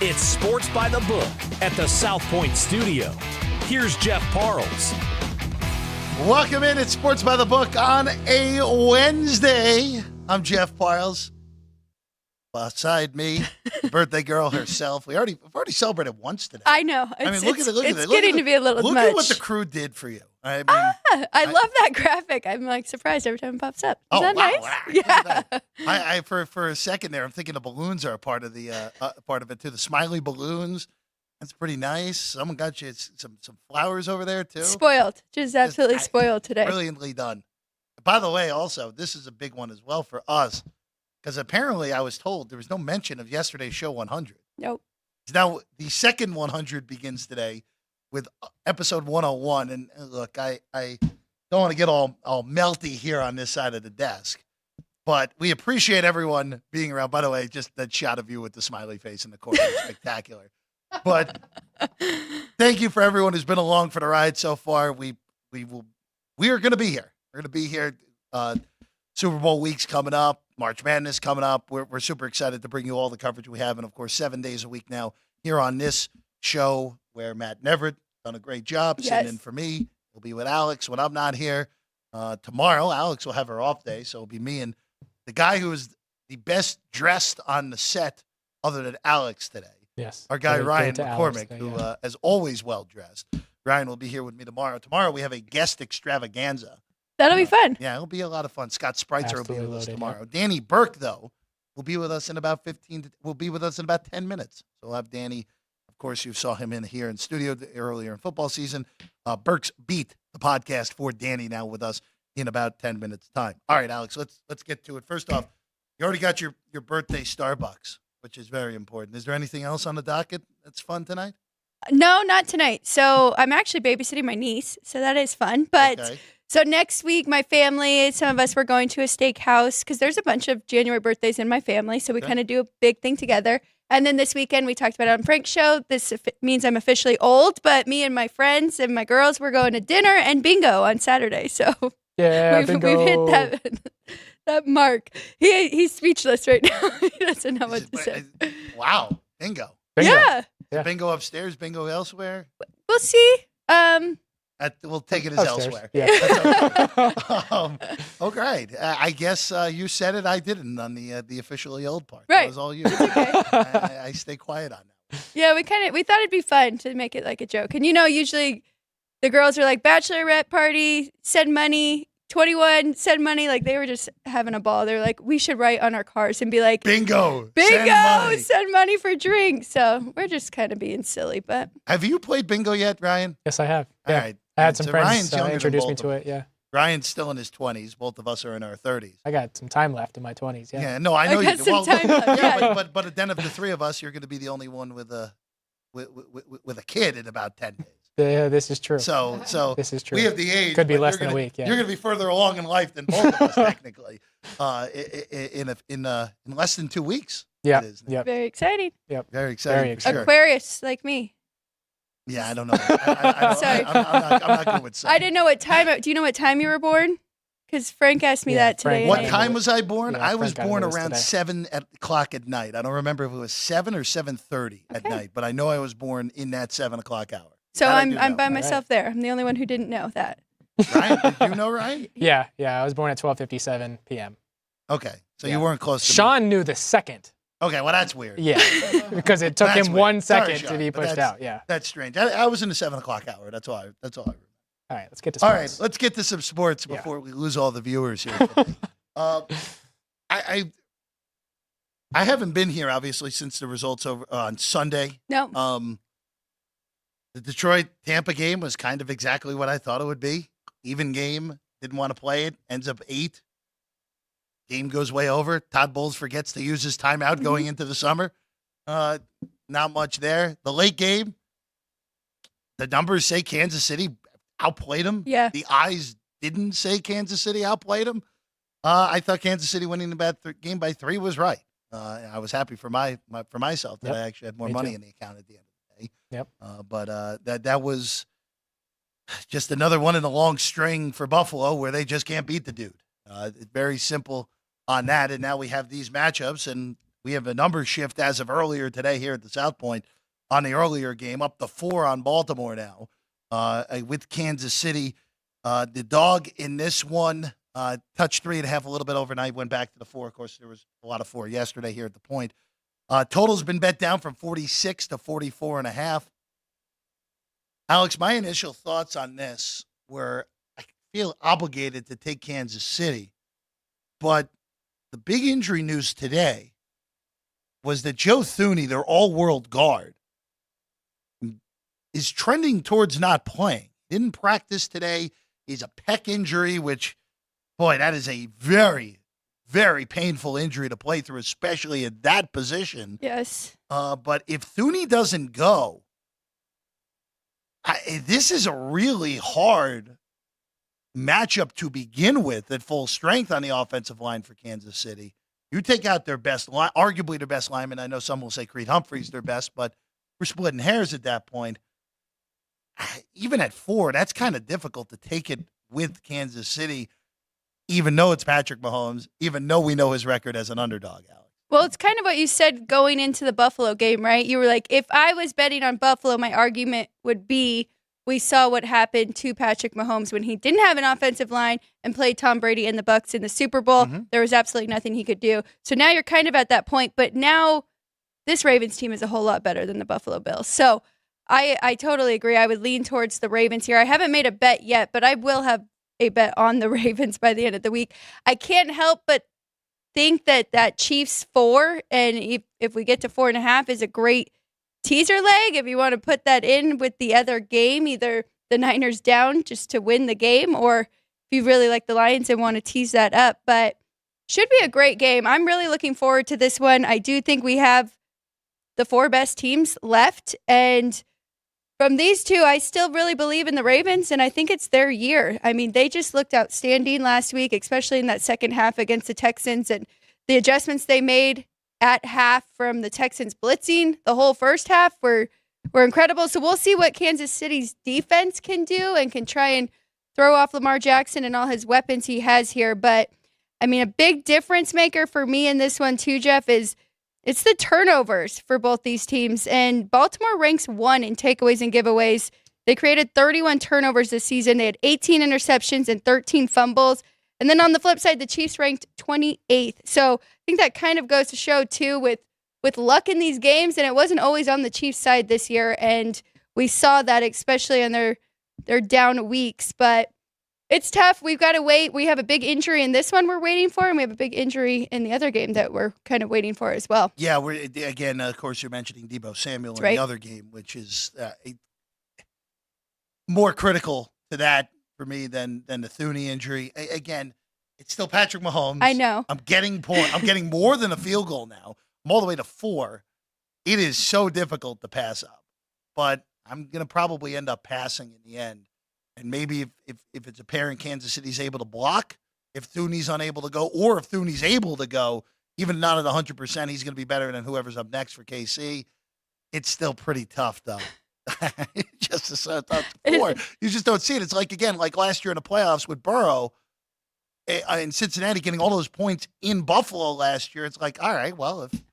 It's Sports by the Book at the South Point Studio. Here's Jeff Parles. Welcome in. It's Sports by the Book on a Wednesday. I'm Jeff Parles. Beside me, the birthday girl herself. We've already celebrated once today. I know. Look at it. It's getting to be a little much. much. Look at what the crew did for you. I mean, I love that graphic. I'm like surprised every time it pops up. Is that nice? Wow. Yeah. I for a second there, I'm thinking the balloons are a part of the part of it too. The smiley balloons. That's pretty nice. Someone got you some flowers over there too. Spoiled. Just absolutely spoiled today. Brilliantly done. By the way, also, this is a big one as well for us, because apparently I was told there was no mention of yesterday's show 100. Nope. Now, the second 100 begins today with episode 101. And look, I don't want to get all melty here on this side of the desk, but we appreciate everyone being around. By the way, just that shot of you with the smiley face in the corner is spectacular. But thank you for everyone who's been along for the ride so far. We are going to be here. We're going to be here. Super Bowl week's coming up. March Madness coming up. We're super excited to bring you all the coverage we have. And, of course, 7 days a week now here on this show where Matt Neverett done a great job sitting in for me. He'll be with Alex when I'm not here. Tomorrow, Alex will have her off day, so it'll be me and the guy who is the best dressed on the set other than Alex today. Yes. Our guy, Ryan McCormick, Alex, who is always well-dressed. Ryan will be here with me tomorrow. Tomorrow we have a guest extravaganza. That'll be fun. Yeah, it'll be a lot of fun. Scott Spreitzer will be with us tomorrow. Yeah. Danny Burke, though, will be with us in about 10 minutes. So we'll have Danny. Of course, you saw him in here in studio earlier in football season. Burke's Beat, the podcast for Danny, now with us in about 10 minutes' time. All right, Alex, let's get to it. First off, you already got your birthday Starbucks, which is very important. Is there anything else on the docket that's fun tonight? No, not tonight. So I'm actually babysitting my niece, so that is fun. But Okay. So next week, my family, some of us, we're going to a steakhouse because there's a bunch of January birthdays in my family. So we kind of do a big thing together. And then this weekend, we talked about it on Frank's show. This means I'm officially old, but me and my friends and my girls, we're going to dinner and bingo on Saturday. So Yeah, we've hit that mark. He's speechless right now. He doesn't know what to say. Wow. Bingo. Yeah. Yeah. Bingo upstairs, bingo elsewhere. We'll see. We'll take it as elsewhere. Yeah. Okay. I guess you said it. I didn't on the officially old part. Right. That was all you. Okay. I stay quiet on that. Yeah, we thought it'd be fun to make it like a joke. And usually the girls are like bachelorette party, send money, 21, send money. Like they were just having a ball. They're like, we should write on our cars and be like, Bingo, send money for drinks. So we're just kind of being silly, but Have you played bingo yet, Ryan? Yes, I have. All Yeah. right. I had some So friends Ryan's younger than introduce me both to of it. Yeah. Ryan's still in his 20s. Both of us are in our 30s. I got some time left in my 20s. Yeah. Yeah, no, I know I you got do. some time left, yeah, yeah. but then of the three of us, you're going to be the only one with a kid in about 10 days. Yeah, this is true. So This is true. we have the age. Could be but less you're than a gonna- week, yeah. You're going to be further along in life than both of us, technically. In less than 2 weeks. Yeah. It is. Yep. very exciting. Very exciting. Very for sure. Aquarius, like me. Yeah, I don't know. I Sorry. I'm not good with I didn't know what time. Do you know what time you were born? Because Frank asked me Yeah, that today. Frank- What and I- time was I born? Yeah, I was Frank got born into this around today. 7 o'clock at night. I don't remember if it was 7 or 7:30 at Okay. night, but I know I was born in that 7 o'clock hour. So That I I'm do I'm know. by All right. myself there. I'm the only one who didn't know that. Ryan, did you know, Ryan? Yeah. I was born at 12:57 p.m. Okay, so Yeah. you weren't close to me. Sean knew the second. Okay, well, that's weird. Yeah. Because it took That's him weird. 1 Sorry, second to Sean, be but pushed that's- out. Yeah. That's strange. I was in the 7 o'clock hour. That's all I remember. All right. Let's get to All sports. right, let's get to some sports Yeah. before we lose all the viewers here. I haven't been here, obviously, since the results over on Sunday. No. The Detroit-Tampa game was kind of exactly what I thought it would be. Even game. Didn't want to play it. Ends up 8. Game goes way over. Todd Bowles forgets to use his timeout going into the summer. Not much there. The late game, the numbers say Kansas City outplayed them. Yeah. The eyes didn't say Kansas City outplayed them. I thought Kansas City winning the game by 3 was right. I was happy for myself that Yep. I actually had more Me money too. in the account at the end of the day. Yep. But that was just another one in a long string for Buffalo where they just can't beat the dude. Very simple on that. And now we have these matchups, and We have a number shift as of earlier today here at the South Point on the earlier game, up to 4 on Baltimore now with Kansas City. The dog in this one touched 3.5 a little bit overnight, went back to the 4. Of course, there was a lot of 4 yesterday here at the Point. Total's been bet down from 46 to 44.5. Alex, my initial thoughts on this were I feel obligated to take Kansas City, but the big injury news today was that Joe Thuney, their all-world guard, is trending towards not playing. Didn't practice today. He's a pec injury, which, boy, that is a very, very painful injury to play through, especially at that position. Yes. But if Thuney doesn't go, this is a really hard matchup to begin with at full strength on the offensive line for Kansas City. You take out their best, arguably their best lineman. I know some will say Creed Humphrey's their best, but we're splitting hairs at that point. Even at 4, that's kind of difficult to take it with Kansas City, even though it's Patrick Mahomes, even though we know his record as an underdog, Alex. Well, it's kind of what you said going into the Buffalo game, right? You were like, if I was betting on Buffalo, my argument would be we saw what happened to Patrick Mahomes when he didn't have an offensive line and played Tom Brady and the Bucs in the Super Bowl. Mm-hmm. There was absolutely nothing he could do. So now you're kind of at that point, but now this Ravens team is a whole lot better than the Buffalo Bills. So I totally agree. I would lean towards the Ravens here. I haven't made a bet yet, but I will have a bet on the Ravens by the end of the week. I can't help but think that Chiefs 4, and if we get to 4.5, is a great teaser leg if you want to put that in with the other game, either the Niners down just to win the game, or if you really like the Lions and want to tease that up. But should be a great game. I'm really looking forward to this one. I do think we have the 4 best teams left, and from these two, I still really believe in the Ravens, and I think it's their year. I mean, they just looked outstanding last week, especially in that second half against the Texans, and the adjustments they made at half from the Texans blitzing the whole first half were incredible. So we'll see what Kansas City's defense can do and can try and throw off Lamar Jackson and all his weapons he has here. But, I mean, a big difference maker for me in this one too, Jeff, is it's the turnovers for both these teams. And Baltimore ranks 1 in takeaways and giveaways. They created 31 turnovers this season. They had 18 interceptions and 13 fumbles. And then on the flip side, the Chiefs ranked 28th. So I think that kind of goes to show, too, with luck in these games. And it wasn't always on the Chiefs' side this year. And we saw that, especially on their down weeks. But it's tough. We've got to wait. We have a big injury in this one we're waiting for, and we have a big injury in the other game that we're kind of waiting for as well. Yeah, again, of course, you're mentioning Deebo Samuel in right. the other game, which is more critical to that for me than the Thuney injury. Again, it's still Patrick Mahomes. I know. I'm getting more than a field goal now. I'm all the way to 4. It is so difficult to pass up, but I'm going to probably end up passing in the end. And maybe if it's a pair and Kansas City's able to block, if Thuney's unable to go, or if Thuney's able to go, even not at 100%, he's going to be better than whoever's up next for KC. It's still pretty tough, though. Just a so tough score. You just don't see it. It's like last year in the playoffs with Burrow in Cincinnati getting all those points in Buffalo last year. It's like, all right, well, if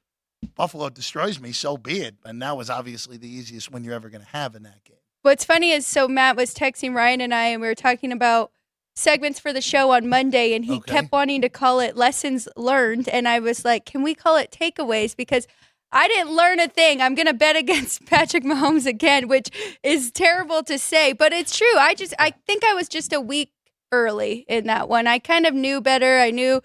Buffalo destroys me, so be it. And that was obviously the easiest win you're ever going to have in that game. What's funny is, so Matt was texting Ryan and I, and we were talking about segments for the show on Monday, and he kept wanting to call it lessons learned. And I was like, can we call it takeaways? Because I didn't learn a thing. I'm going to bet against Patrick Mahomes again, which is terrible to say, but it's true. I think I was just a week early in that one. I kind of knew better. I knew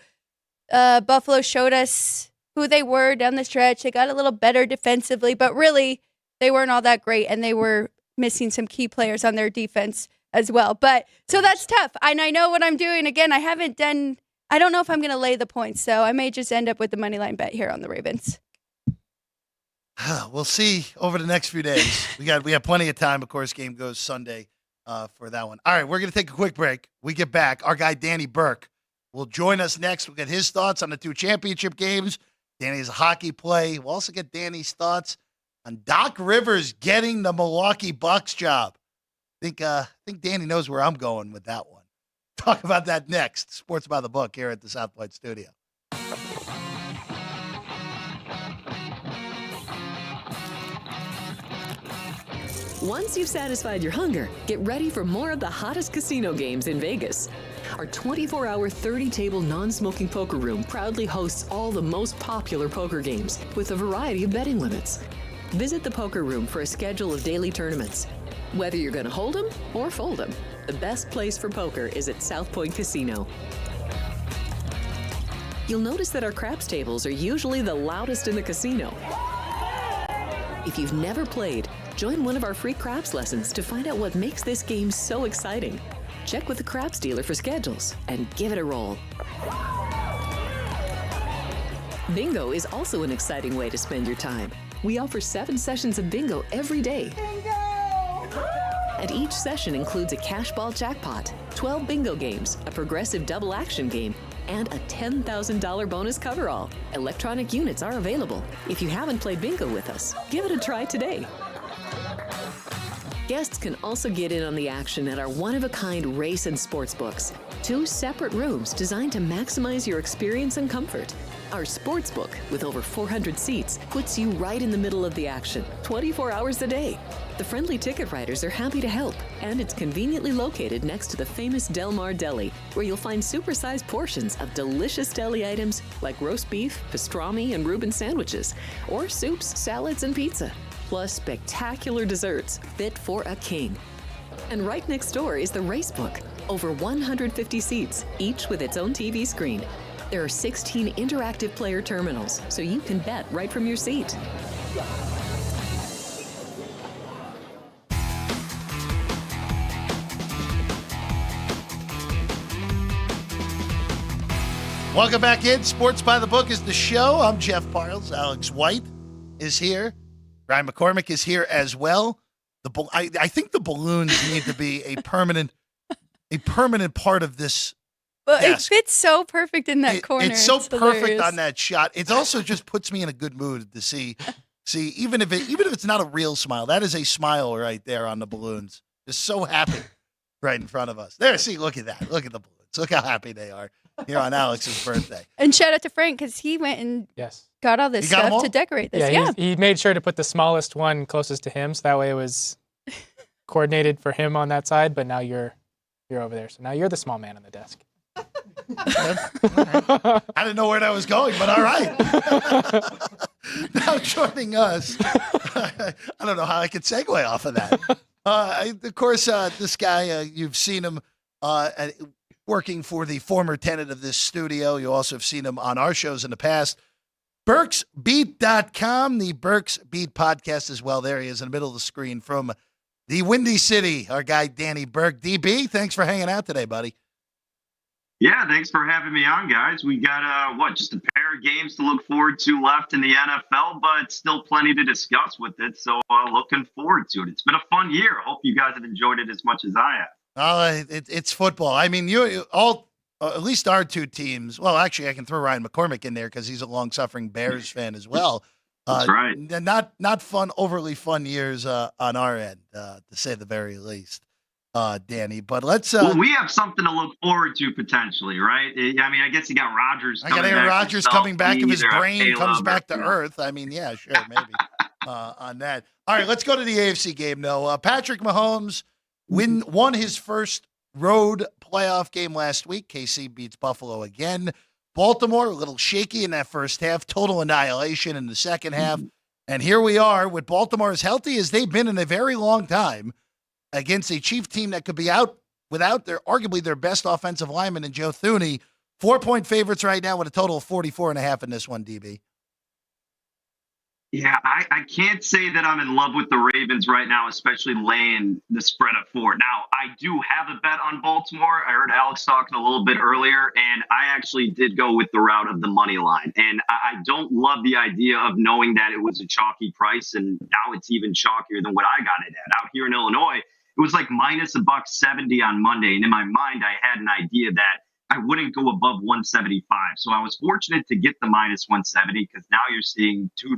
Buffalo showed us who they were down the stretch. They got a little better defensively, but really they weren't all that great, and they were missing some key players on their defense as well. But so that's tough. And I know what I'm doing. Again, I don't know if I'm going to lay the points, so I may just end up with the money line bet here on the Ravens. We'll see over the next few days. We have plenty of time. Of course, game goes Sunday for that one. All right, we're going to take a quick break. We get back. Our guy, Danny Burke, will join us next. We'll get his thoughts on the 2 championship games. Danny's a hockey play. We'll also get Danny's thoughts on Doc Rivers getting the Milwaukee Bucks job. I think Danny knows where I'm going with that one. Talk about that next. Sports by the Book here at the South Point Studio. Once you've satisfied your hunger, get ready for more of the hottest casino games in Vegas. Our 24-hour, 30-table non-smoking poker room proudly hosts all the most popular poker games with a variety of betting limits. Visit the poker room for a schedule of daily tournaments. Whether you're going to hold 'em or fold 'em, the best place for poker is at South Point Casino. You'll notice that our craps tables are usually the loudest in the casino. If you've never played, join one of our free craps lessons to find out what makes this game so exciting. Check with the craps dealer for schedules and give it a roll. Bingo is also an exciting way to spend your time. We offer 7 sessions of bingo every day. And each session includes a cash ball jackpot, 12 bingo games, a progressive double action game, and a $10,000 bonus coverall. Electronic units are available. If you haven't played bingo with us, give it a try today. Guests can also get in on the action at our one-of-a-kind race and sports books. 2 separate rooms designed to maximize your experience and comfort. Our sports book, with over 400 seats, puts you right in the middle of the action, 24 hours a day. The friendly ticket writers are happy to help, and it's conveniently located next to the famous Del Mar Deli, where you'll find supersized portions of delicious deli items like roast beef, pastrami, and Reuben sandwiches, or soups, salads, and pizza, plus spectacular desserts fit for a king. And right next door is the race book, over 150 seats, each with its own TV screen. There are 16 interactive player terminals, so you can bet right from your seat. Welcome back in. Sports by the Book is the show. I'm Jeff Parles. Alex White is here. Ryan McCormick is here as well. I think the balloons need to be a permanent part of this. But desk. it fits so perfect in that corner. It's so perfect hilarious. on that shot. It also just puts me in a good mood to see even if it's not a real smile, that is a smile right there on the balloons. Just so happy right in front of us. There, see, look at that. Look at the balloons. Look how happy they are here on Alex's birthday. And shout out to Frank because he went and Yes. got all this You got 'em stuff all? to decorate this. Yeah, Yeah. he made sure to put the smallest one closest to him, so that way it was coordinated for him on that side. But now you're over there, so now you're the small man on the desk. I didn't know where that was going, but all right. Now joining us, I don't know how I could segue off of that. Of course, this guy, you've seen him working for the former tenant of this studio. You also have seen him on our shows in the past. BerksBeat.com, the Berks Beat podcast as well. There he is in the middle of the screen from the Windy City, our guy Danny Burke. DB, thanks for hanging out today, buddy. Yeah, thanks for having me on, guys. We got, just a pair of games to look forward to left in the NFL, but still plenty to discuss with it. So looking forward to it. It's been a fun year. Hope you guys have enjoyed it as much as I have. It's football. I mean, you all, at least our two teams. Well, actually, I can throw Ryan McCormick in there because he's a long-suffering Bears fan as well. That's right. Not fun, overly fun years on our end, to say the very least. Danny, but let's. Well, we have something to look forward to potentially, right? I mean, I guess you got Rodgers. I got Aaron Rodgers coming back if his brain comes back to earth. I mean, yeah, sure, maybe on that. All right, let's go to the AFC game. Though Patrick Mahomes won his first road playoff game last week. KC beats Buffalo again. Baltimore a little shaky in that first half. Total annihilation in the second half. And here we are with Baltimore as healthy as they've been in a very long time, against a Chief team that could be out without arguably their best offensive lineman in Joe Thuney. 4-point favorites right now with a total of 44.5 in this one, DB. Yeah, I can't say that I'm in love with the Ravens right now, especially laying the spread at 4. Now, I do have a bet on Baltimore. I heard Alex talking a little bit earlier, and I actually did go with the route of the money line. And I don't love the idea of knowing that it was a chalky price, and now it's even chalkier than what I got it at. Out here in Illinois, it was like minus $1.70 on Monday. And in my mind, I had an idea that I wouldn't go above 175. So I was fortunate to get the minus 170 because now you're seeing $2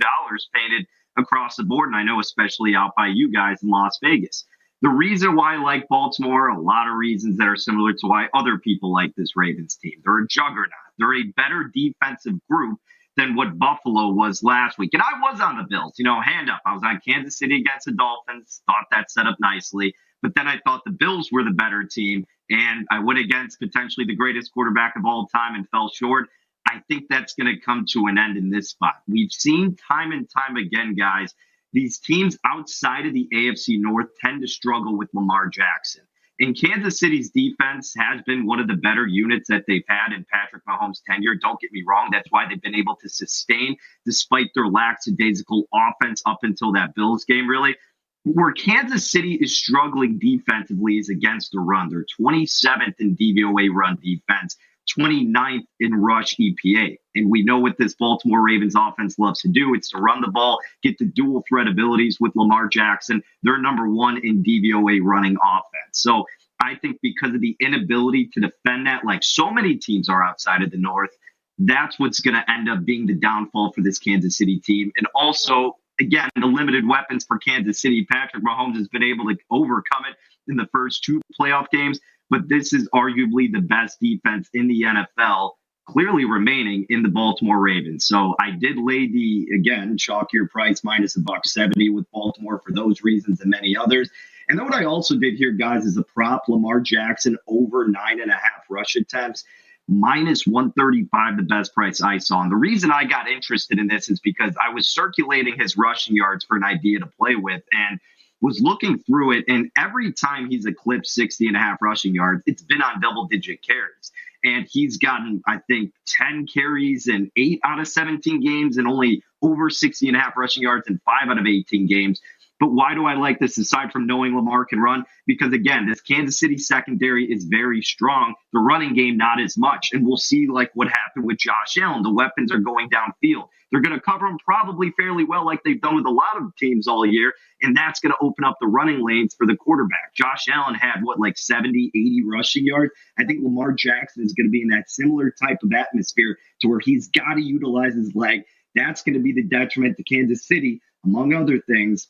painted across the board. And I know especially out by you guys in Las Vegas. The reason why I like Baltimore, a lot of reasons that are similar to why other people like this Ravens team. They're a juggernaut. They're a better defensive group than what Buffalo was last week. And I was on the Bills, hand up. I was on Kansas City against the Dolphins, thought that set up nicely. But then I thought the Bills were the better team, and I went against potentially the greatest quarterback of all time and fell short. I think that's going to come to an end in this spot. We've seen time and time again, guys, these teams outside of the AFC North tend to struggle with Lamar Jackson. And Kansas City's defense has been one of the better units that they've had in Patrick Mahomes' tenure. Don't get me wrong. That's why they've been able to sustain despite their lackadaisical offense up until that Bills game, really. Where Kansas City is struggling defensively is against the run. They're 27th in DVOA run defense, 29th in rush EPA. And we know what this Baltimore Ravens offense loves to do. It's to run the ball, get the dual threat abilities with Lamar Jackson. They're number one in DVOA running offense. So I think because of the inability to defend that, like so many teams are outside of the North, that's what's going to end up being the downfall for this Kansas City team. And also, again, the limited weapons for Kansas City. Patrick Mahomes has been able to overcome it in the first two playoff games, but this is arguably the best defense in the NFL, clearly remaining in the Baltimore Ravens. So I did lay the, again, chalkier price minus $1.70 with Baltimore for those reasons and many others. And then what I also did here, guys, is a prop Lamar Jackson over 9.5 rush attempts. Minus 135, the best price I saw. And the reason I got interested in this is because I was circulating his rushing yards for an idea to play with and was looking through it. And every time he's eclipsed 60.5 rushing yards, it's been on double-digit carries. And he's gotten, I think, 10 carries in 8 out of 17 games and only over 60.5 rushing yards in 5 out of 18 games. But why do I like this aside from knowing Lamar can run? Because, again, this Kansas City secondary is very strong. The running game, not as much. And we'll see like what happened with Josh Allen. The weapons are going downfield. They're going to cover him probably fairly well like they've done with a lot of teams all year. And that's going to open up the running lanes for the quarterback. Josh Allen had, 70, 80 rushing yards? I think Lamar Jackson is going to be in that similar type of atmosphere to where he's got to utilize his leg. That's going to be the detriment to Kansas City, among other things.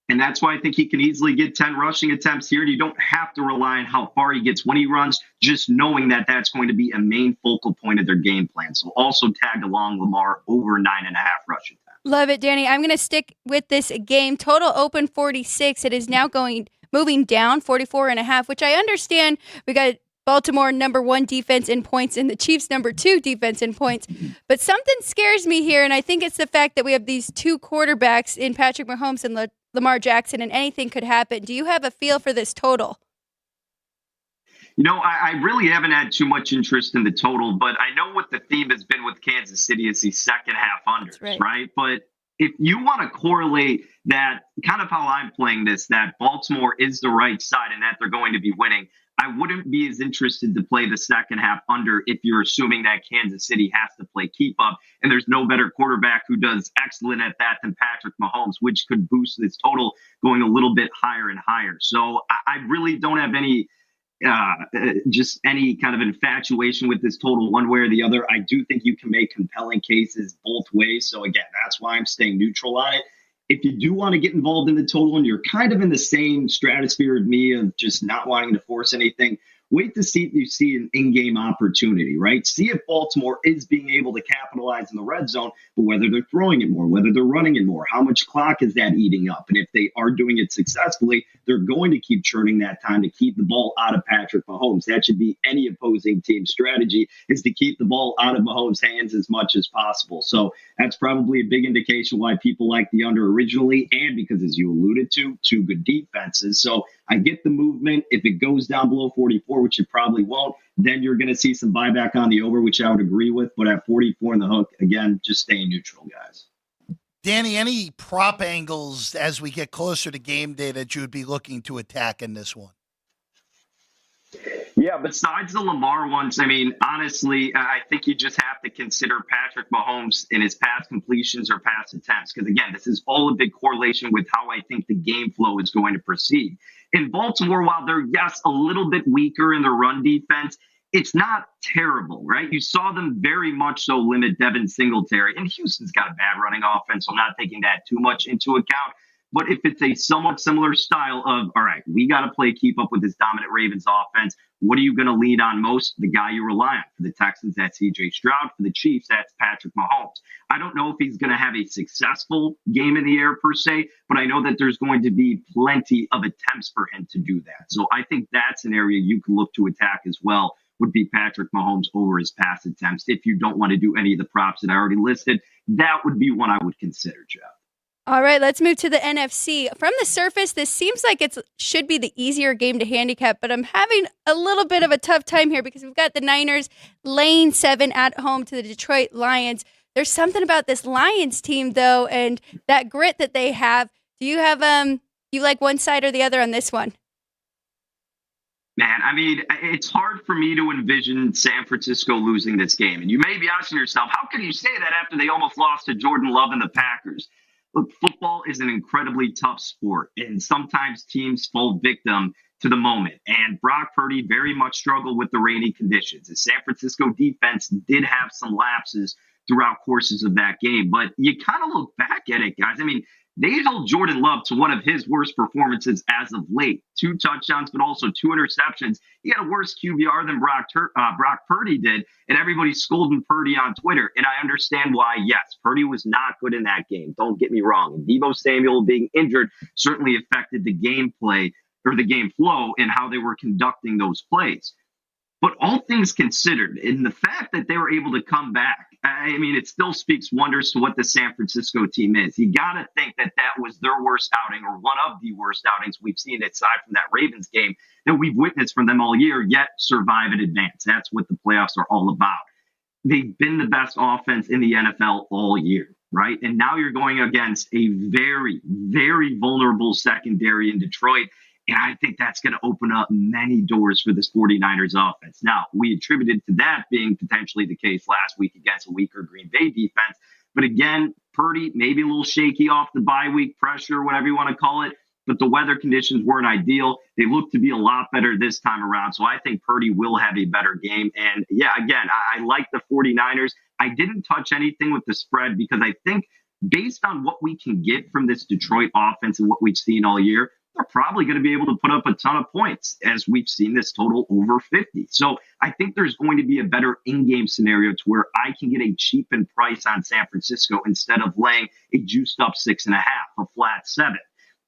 And that's why I think he can easily get 10 rushing attempts here. And you don't have to rely on how far he gets when he runs, just knowing that that's going to be a main focal point of their game plan. So also tag along Lamar over 9.5 rush attempts. Love it, Danny. I'm going to stick with this game. Total open 46. It is now moving down 44.5, which I understand. We got Baltimore number 1 defense in points and the Chiefs number 2 defense in points. But something scares me here, and I think it's the fact that we have these two quarterbacks in Patrick Mahomes and Lamar Jackson, and anything could happen. Do you have a feel for this total? I really haven't had too much interest in the total, but I know what the theme has been with Kansas City is the second half unders, right? But if you want to correlate that, kind of how I'm playing this, that Baltimore is the right side and that they're going to be winning, I wouldn't be as interested to play the second half under if you're assuming that Kansas City has to play keep up. And there's no better quarterback who does excellent at that than Patrick Mahomes, which could boost this total going a little bit higher and higher. So I really don't have any kind of infatuation with this total one way or the other. I do think you can make compelling cases both ways. So again, that's why I'm staying neutral on it. If you do want to get involved in the total and you're kind of in the same stratosphere of me of just not wanting to force anything, wait to see if you see an in-game opportunity, right? See if Baltimore is being able to capitalize in the red zone, but whether they're throwing it more, whether they're running it more, how much clock is that eating up? And if they are doing it successfully, they're going to keep churning that time to keep the ball out of Patrick Mahomes. That should be any opposing team's strategy, is to keep the ball out of Mahomes' hands as much as possible. So that's probably a big indication why people like the under originally, and because, as you alluded to, two good defenses. So I get the movement. If it goes down below 44, which it probably won't, then you're going to see some buyback on the over, which I would agree with. But at 44 in the hook, again, just staying neutral, guys. Danny, any prop angles as we get closer to game day that you would be looking to attack in this one? Yeah, besides the Lamar ones, I mean, honestly, I think you just have to consider Patrick Mahomes in his pass completions or pass attempts. Because, again, this is all a big correlation with how I think the game flow is going to proceed. In Baltimore, while they're, yes, a little bit weaker in their run defense, it's not terrible, right? You saw them very much so limit Devin Singletary. And Houston's got a bad running offense, so I'm not taking that too much into account. But if it's a somewhat similar style of, all right, we got to play keep up with this dominant Ravens offense, what are you going to lean on most? The guy you rely on. For the Texans, that's C.J. Stroud. For the Chiefs, that's Patrick Mahomes. I don't know if he's going to have a successful game in the air per se, but I know that there's going to be plenty of attempts for him to do that. So I think that's an area you can look to attack as well, would be Patrick Mahomes over his pass attempts. If you don't want to do any of the props that I already listed, that would be one I would consider, Jeff. All right, let's move to the NFC. From the surface, this seems like it should be the easier game to handicap, but I'm having a little bit of a tough time here because we've got the Niners laying 7 at home to the Detroit Lions. There's something about this Lions team, though, and that grit that they have. Do you have you like one side or the other on this one? Man, I mean, it's hard for me to envision San Francisco losing this game. And you may be asking yourself, how can you say that after they almost lost to Jordan Love and the Packers? Look, football is an incredibly tough sport, and sometimes teams fall victim to the moment. And Brock Purdy very much struggled with the rainy conditions. The San Francisco defense did have some lapses throughout courses of that game. But you kind of look back at it, guys. I mean, they held Jordan Love to one of his worst performances as of late. 2 touchdowns, but also 2 interceptions. He had a worse QBR than Brock Purdy did, and everybody's scolding Purdy on Twitter. And I understand why. Yes, Purdy was not good in that game. Don't get me wrong. And Deebo Samuel being injured certainly affected the gameplay or the game flow and how they were conducting those plays. But all things considered, in the fact that they were able to come back, I mean, it still speaks wonders to what the San Francisco team is. You got to think that that was their worst outing or one of the worst outings we've seen aside from that Ravens game that we've witnessed from them all year, yet survive and advance. That's what the playoffs are all about. They've been the best offense in the NFL all year, right? And now you're going against a very, very vulnerable secondary in Detroit. And I think that's going to open up many doors for this 49ers offense. Now, we attributed to that being potentially the case last week against a weaker Green Bay defense. But again, Purdy, maybe a little shaky off the bye week pressure, whatever you want to call it. But the weather conditions weren't ideal. They look to be a lot better this time around. So I think Purdy will have a better game. And yeah, again, I like the 49ers. I didn't touch anything with the spread because I think based on what we can get from this Detroit offense and what we've seen all year, they're probably going to be able to put up a ton of points as we've seen this total over 50. So I think there's going to be a better in-game scenario to where I can get a cheapened price on San Francisco instead of laying a juiced up 6.5, a flat 7.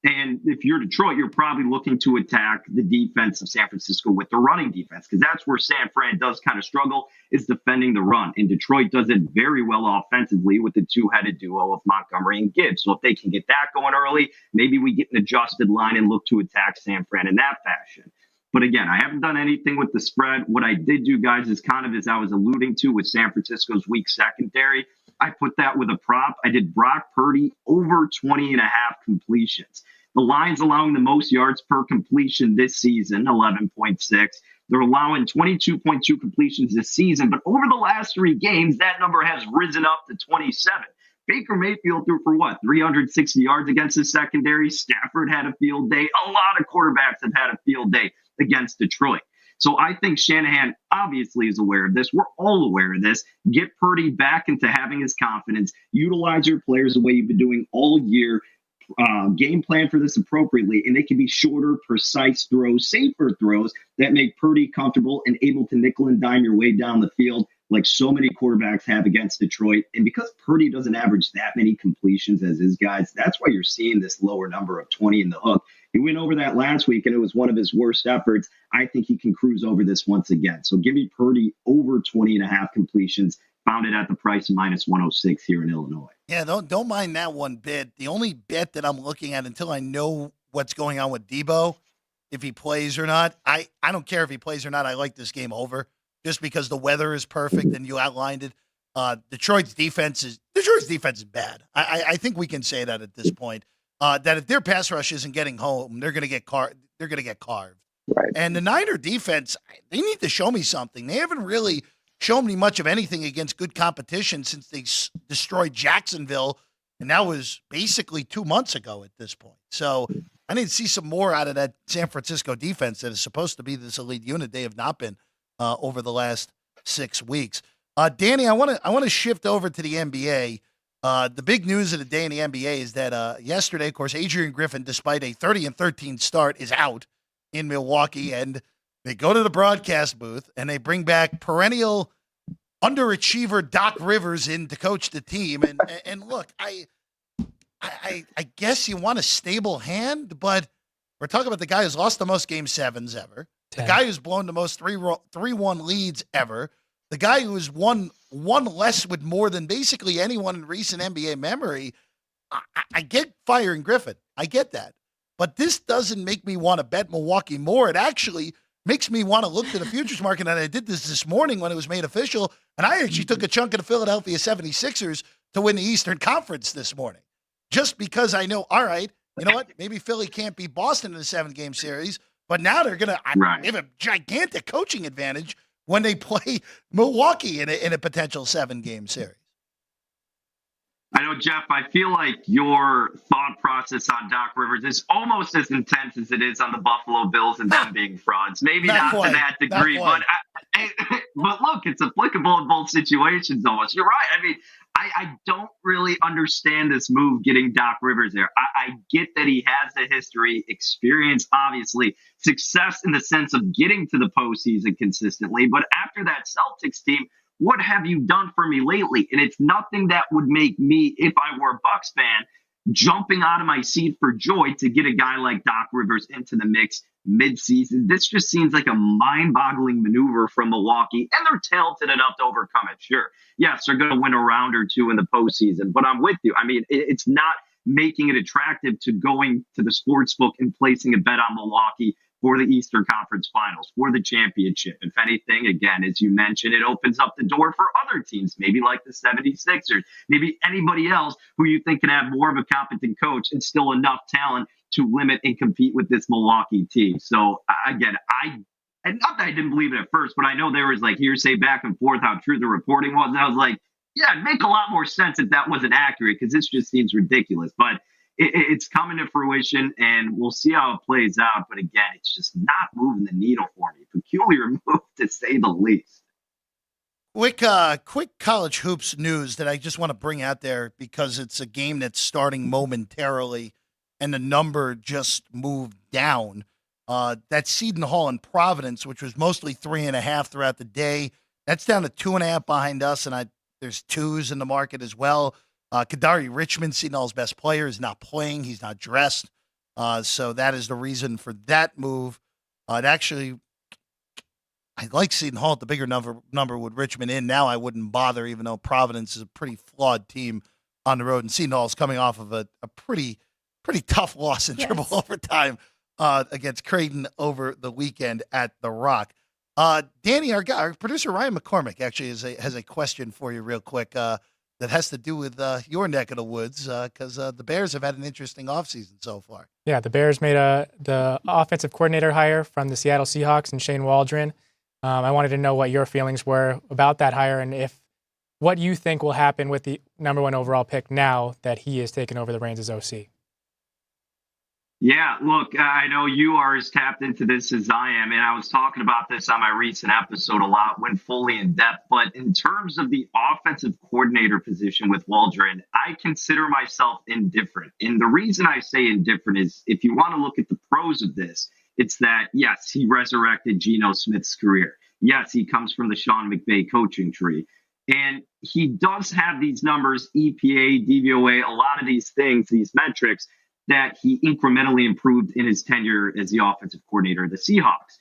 And if you're Detroit, you're probably looking to attack the defense of San Francisco with the running defense, because that's where San Fran does kind of struggle, is defending the run. And Detroit does it very well offensively with the two-headed duo of Montgomery and Gibbs. So if they can get that going early, maybe we get an adjusted line and look to attack San Fran in that fashion. But again, I haven't done anything with the spread. What I did do, guys, is kind of as I was alluding to with San Francisco's weak secondary, I put that with a prop. I did Brock Purdy over 20.5 completions. The Lions allowing the most yards per completion this season, 11.6. They're allowing 22.2 completions this season, but over the last 3 games, that number has risen up to 27. Baker Mayfield threw for 360 yards against the secondary. Stafford had a field day. A lot of quarterbacks have had a field day against Detroit. So I think Shanahan obviously is aware of this. We're all aware of this. Get Purdy back into having his confidence. Utilize your players the way you've been doing all year. Game plan for this appropriately, and they can be shorter, precise throws, safer throws that make Purdy comfortable and able to nickel and dime your way down the field like so many quarterbacks have against Detroit. And because Purdy doesn't average that many completions as his guys, that's why you're seeing this lower number of 20 in the hook. He went over that last week, and it was one of his worst efforts. I think he can cruise over this once again. So give me Purdy over 20.5 completions. Found it at the price of -106 here in Illinois. Yeah, don't mind that one bit. The only bet that I'm looking at until I know what's going on with Deebo, if he plays or not, I don't care if he plays or not. I like this game over just because the weather is perfect and you outlined it. Detroit's defense is bad. I think we can say that at this point. That if their pass rush isn't getting home, they're going to get carved. Right. And the Niner defense, they need to show me something. They haven't really shown me much of anything against good competition since they destroyed Jacksonville, and that was basically 2 months ago at this point. So I need to see some more out of that San Francisco defense that is supposed to be this elite unit. They have not been over the last 6 weeks. Danny, I want to shift over to the NBA. The big news of the day in the NBA is that yesterday, of course, Adrian Griffin, despite a 30-13 start, is out in Milwaukee, and they go to the broadcast booth and they bring back perennial underachiever Doc Rivers in to coach the team. And look, I guess you want a stable hand, but we're talking about the guy who's lost the most Game 7s ever, the guy who's blown the most 3-1 leads ever, the guy who's won one less with more than basically anyone in recent NBA memory. I get firing Griffin. I get that. But this doesn't make me want to bet Milwaukee more. It actually makes me want to look to the futures market, and I did this morning when it was made official, and I actually took a chunk of the Philadelphia 76ers to win the Eastern Conference this morning, just because I know, all right, you know what, maybe Philly can't beat Boston in the 7-game series, but now they're going to have a gigantic coaching advantage when they play Milwaukee in a potential 7-game series. I know, Jeff, I feel like your thought process on Doc Rivers is almost as intense as it is on the Buffalo Bills and them being frauds. Maybe not to that degree, but look, it's applicable in both situations almost. You're right. I mean, I don't really understand this move getting Doc Rivers there. I get that he has the history, experience, obviously, success in the sense of getting to the postseason consistently. But after that Celtics team, what have you done for me lately? And it's nothing that would make me, if I were a Bucks fan, jumping out of my seat for joy to get a guy like Doc Rivers into the mix midseason. This just seems like a mind-boggling maneuver from Milwaukee, and they're talented enough to overcome it. Sure, yes, they're going to win a round or two in the postseason, but I'm with you. I mean, it's not making it attractive to going to the sports book and placing a bet on Milwaukee for the Eastern Conference Finals, for the championship. If anything, again, as you mentioned, it opens up the door for other teams, maybe like the 76ers, maybe anybody else who you think can have more of a competent coach and still enough talent to limit and compete with this Milwaukee team. So again, and not that I didn't believe it at first, but I know there was like hearsay back and forth how true the reporting was. And I was like, yeah, it'd make a lot more sense if that wasn't accurate, because this just seems ridiculous. But it's coming to fruition, and we'll see how it plays out. But again, it's just not moving the needle for me. Peculiar move, to say the least. Quick college hoops news that I just want to bring out there, because it's a game that's starting momentarily, and the number just moved down. That Seton Hall in Providence, which was mostly 3.5 throughout the day, that's down to 2.5 behind us, and there's 2s in the market as well. Kadari Richmond, Seton Hall's best player, is not playing. He's not dressed. So that is the reason for that move. I like Seton Hall at the bigger number with Richmond in. Now I wouldn't bother, even though Providence is a pretty flawed team on the road. And Seton Hall's coming off of a pretty tough loss in triple overtime against Creighton over the weekend at the Rock. Danny, our producer Ryan McCormick actually has a question for you real quick. That has to do with your neck of the woods, because the Bears have had an interesting offseason so far. Yeah, the Bears made the offensive coordinator hire from the Seattle Seahawks and Shane Waldron. I wanted to know what your feelings were about that hire, and what you think will happen with the number 1 overall pick now that he has taken over the reins as OC. Yeah, look, I know you are as tapped into this as I am, and I was talking about this on my recent episode a lot, went fully in depth. But in terms of the offensive coordinator position with Waldron, I consider myself indifferent. And the reason I say indifferent is, if you want to look at the pros of this, it's that, yes, he resurrected Geno Smith's career. Yes, he comes from the Sean McVay coaching tree. And he does have these numbers, EPA, DVOA, a lot of these things, these metrics, that he incrementally improved in his tenure as the offensive coordinator of the Seahawks.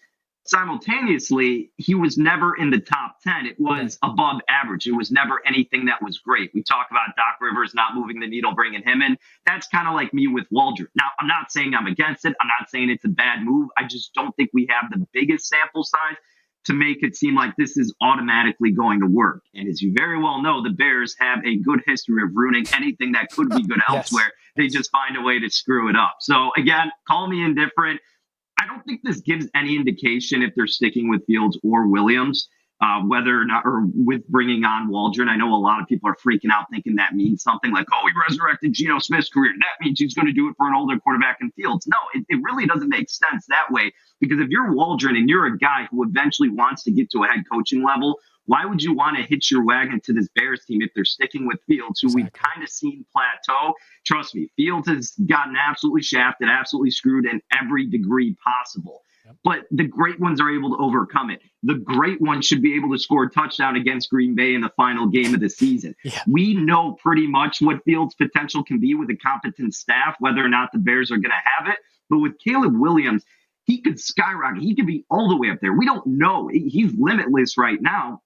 Simultaneously, he was never in the top 10. It was above average. It was never anything that was great. We talk about Doc Rivers not moving the needle, bringing him in. That's kind of like me with Waldron. Now, I'm not saying I'm against it. I'm not saying it's a bad move. I just don't think we have the biggest sample size to make it seem like this is automatically going to work. And as you very well know, the Bears have a good history of ruining anything that could be good elsewhere. They just find a way to screw it up. So again, call me indifferent. I don't think this gives any indication if they're sticking with Fields or Williams. whether or not, or with bringing on Waldron. I know a lot of people are freaking out thinking that means something like, oh, he resurrected Geno Smith's career. That means he's going to do it for an older quarterback in Fields. No, it really doesn't make sense that way, because if you're Waldron and you're a guy who eventually wants to get to a head coaching level, why would you want to hitch your wagon to this Bears team if they're sticking with Fields, who we've kind of seen plateau? Trust me, Fields has gotten absolutely shafted, absolutely screwed in every degree possible. But the great ones are able to overcome it. The great ones should be able to score a touchdown against Green Bay in the final game of the season. We know pretty much what Fields' potential can be with a competent staff, whether or not the Bears are going to have it. But with Caleb Williams, he could skyrocket. He could be all the way up there. We don't know. He's limitless right now.